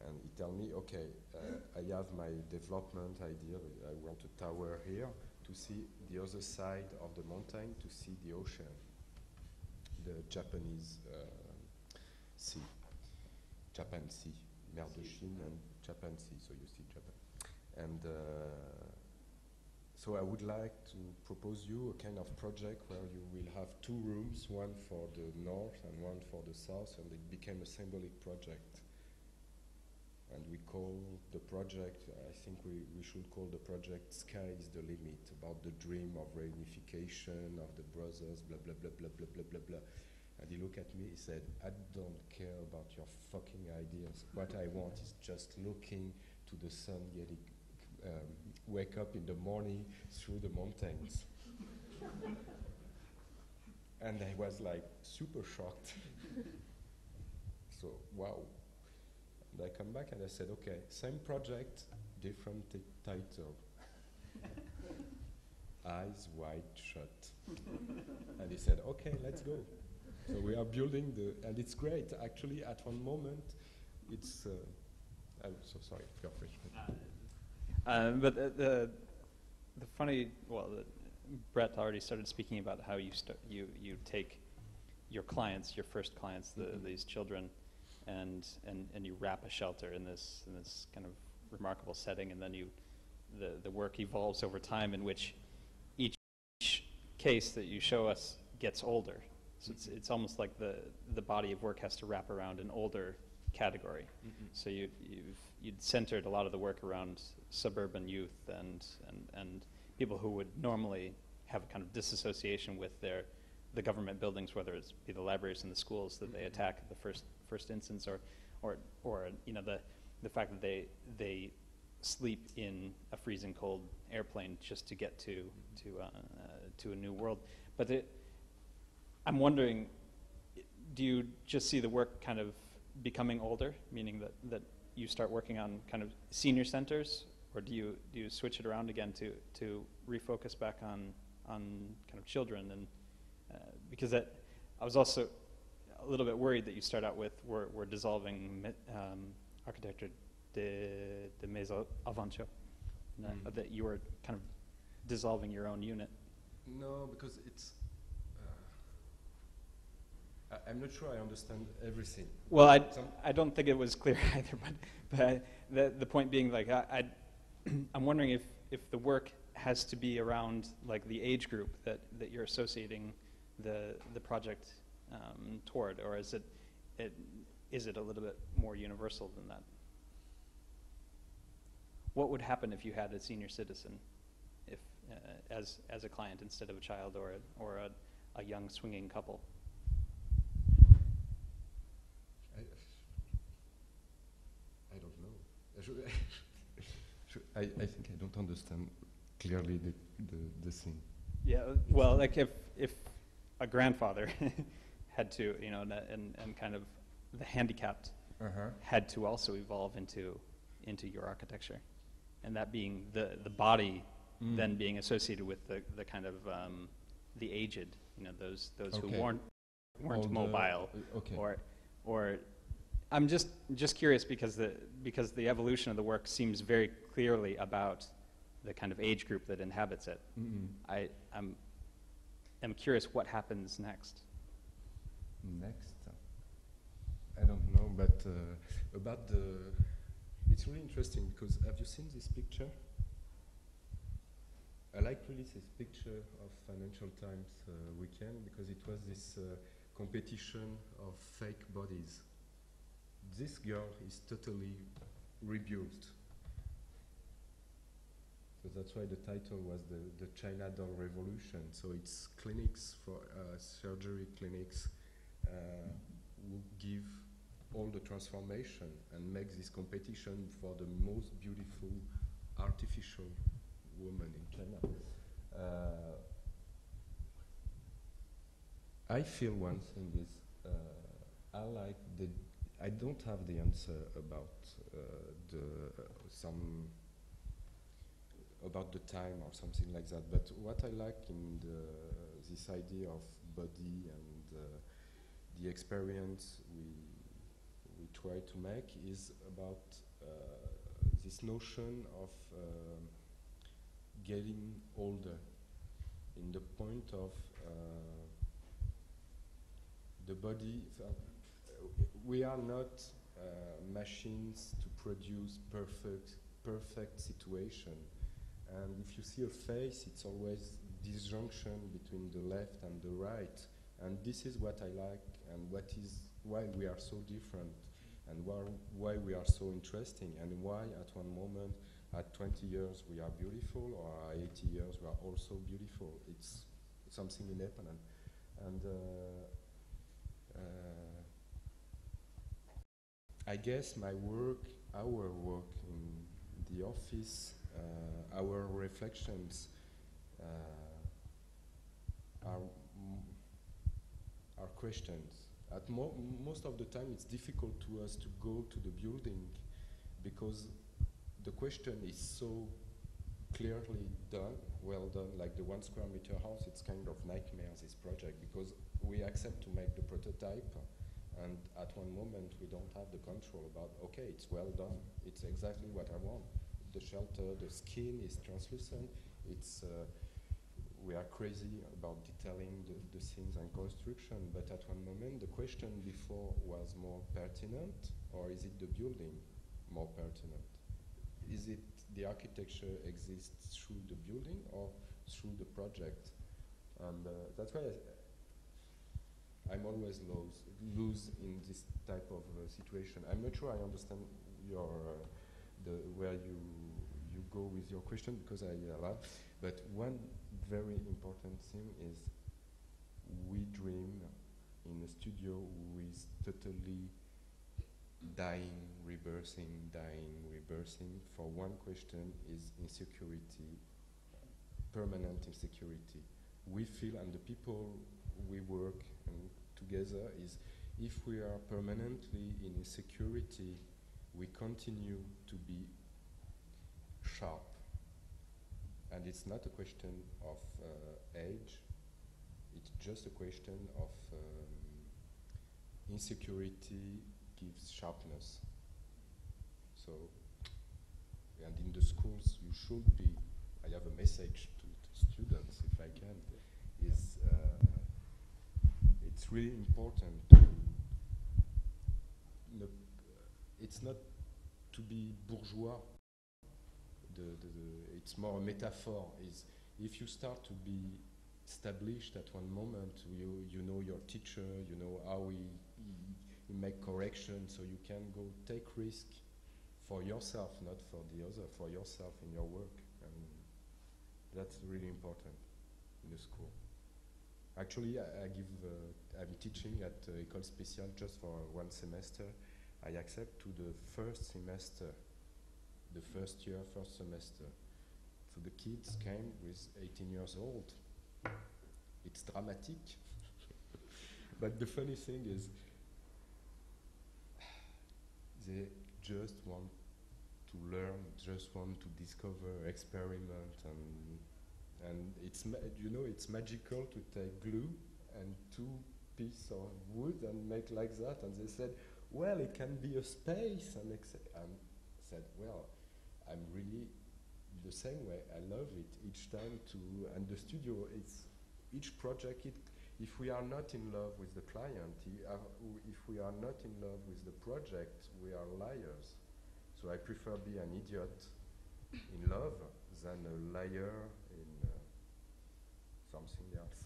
And he tell me, okay, I have my development idea. I want a tower here to see the other side of the mountain, to see the ocean, the Japanese sea, Japan Sea, Mer de Chine and Japan Sea, so you see Japan. And so I would like to propose you a kind of project where you will have 2 rooms, one for the north and one for the south, and it became a symbolic project. And we call the project, I think we should call the project Sky is the Limit, about the dream of reunification of the brothers, blah, blah, blah, blah, blah, blah, blah, blah. And he looked at me, he said, I don't care about your fucking ideas. What I want is just looking to the sun, getting wake up in the morning through the mountains. And I was like super shocked. So, wow. And I come back and I said, okay, same project, different title. Eyes wide shut. And he said, okay, let's go. So we are building and it's great. Actually, at one moment, it's, I'm so sorry, go for it. But the funny, Brett already started speaking about how you take your clients, your first clients, these children, and you wrap a shelter in this kind of remarkable setting, and then the work evolves over time, in which each case that you show us gets older. So it's almost like the body of work has to wrap around an older category. Mm-hmm. So you'd centered a lot of the work around suburban youth and people who would normally have a kind of disassociation with the government buildings, whether it's be the libraries and the schools that they attack at the first instance, or the fact that they sleep in a freezing cold airplane just to get to a new world. But I'm wondering, do you just see the work kind of becoming older, meaning that you start working on kind of senior centers, or do you switch it around again to refocus back on kind of children? And because I was also a little bit worried that you start out with we're dissolving Architecture de Mesarchitectures, that you were kind of dissolving your own unit. No, because it's. I'm not sure I understand everything. Well, I don't think it was clear either, but the point being, like, I'm wondering if the work has to be around like the age group that you're associating the project toward, or is it a little bit more universal than that? What would happen if you had a senior citizen, if as a client instead of a child or a young swinging couple? I don't know. I think I don't understand clearly the thing. Yeah, well, like if a grandfather had to, and kind of the handicapped had to also evolve into your architecture, and that being the body then being associated with the kind of the aged, those who weren't mobile, or I'm just curious because the evolution of the work seems very clearly about the kind of age group that inhabits it. I'm curious what happens next. Next, I don't know, but about it's really interesting because have you seen this picture? I like really this picture of Financial Times weekend because it was this competition of fake bodies. This girl is totally rebuilt. So that's why the title was the China Doll Revolution. So it's clinics for surgery clinics who give all the transformation and make this competition for the most beautiful artificial woman in China. I feel one thing is I don't have the answer about about the time or something like that. But what I like in this idea of body and the experience we try to make is about this notion of getting older, in the point of the body. We are not machines to produce perfect situation. And if you see a face, it's always disjunction between the left and the right. And this is what I like, and why we are so different, and why we are so interesting, and why at one moment, at 20 years, we are beautiful, or at 80 years, we are also beautiful. It's something independent. And I guess our work in the office our reflections are questions. At most of the time, it's difficult to us to go to the building because the question is so clearly done, well done, like the 1 square meter house. It's kind of nightmare, this project, because we accept to make the prototype, and at one moment we don't have the control about, okay, it's well done, it's exactly what I want. The shelter, the skin is translucent, it's we are crazy about detailing the things and construction, but at one moment the question before was more pertinent, or is it the building more pertinent? Is it the architecture exists through the building or through the project? And that's why I'm always lose in this type of situation. I'm not sure I understand your where you go with your question, because I laugh. But one very important thing is we dream in a studio with totally dying, rebirthing, for one question is insecurity, permanent insecurity. We feel, and the people we work together, is if we are permanently in insecurity, we continue to be sharp. And it's not a question of age, it's just a question of insecurity gives sharpness. So, and in the schools you should be, I have a message to students, if I can, is it's really important to, it's not to be bourgeois, it's more a metaphor, is if you start to be established at one moment, you know your teacher, you know how you make corrections, so you can go take risk for yourself, not for the other, for yourself in your work. And that's really important in the school. Actually, I'm teaching at École Spéciale just for 1 semester. I accept to the first semester, the first year, first semester. So the kids came with 18 years old. It's dramatic. But the funny thing is, they just want to learn, just want to discover, experiment, and it's it's magical to take glue and 2 pieces of wood and make like that. And they said, well, it can be a space, and said, well, I'm really the same way. I love it each time and the studio, it's each project. If we are not in love with the client, if we are not in love with the project, we are liars. So I prefer be an idiot in love than a liar in something else.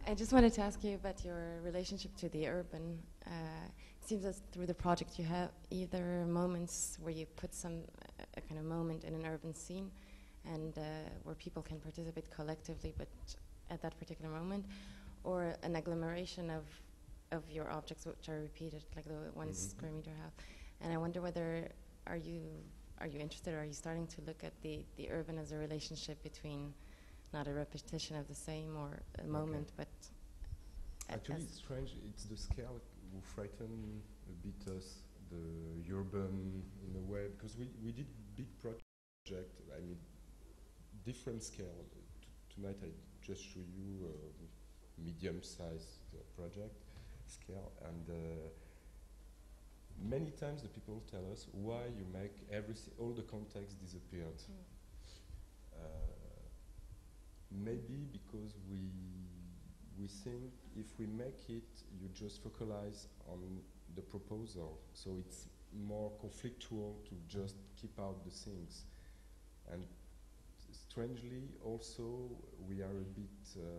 I just wanted to ask you about your relationship to the urban. It seems that through the project you have either moments where you put a kind of moment in an urban scene, and where people can participate collectively, but at that particular moment, or an agglomeration of your objects which are repeated, like the 1 square meter house. And I wonder whether are you interested, or are you starting to look at the urban as a relationship between not a repetition of the same or a moment, but actually it's strange. It's the scale who frighten a bit us, the urban in a way, because we did big project. I mean, different scale. Tonight I just show you a medium-sized project scale, and many times the people tell us why you make everything, all the context disappeared. Maybe because we think if we make it, you just focalize on the proposal, so it's more conflictual to just keep out the things. And strangely, also, we are a bit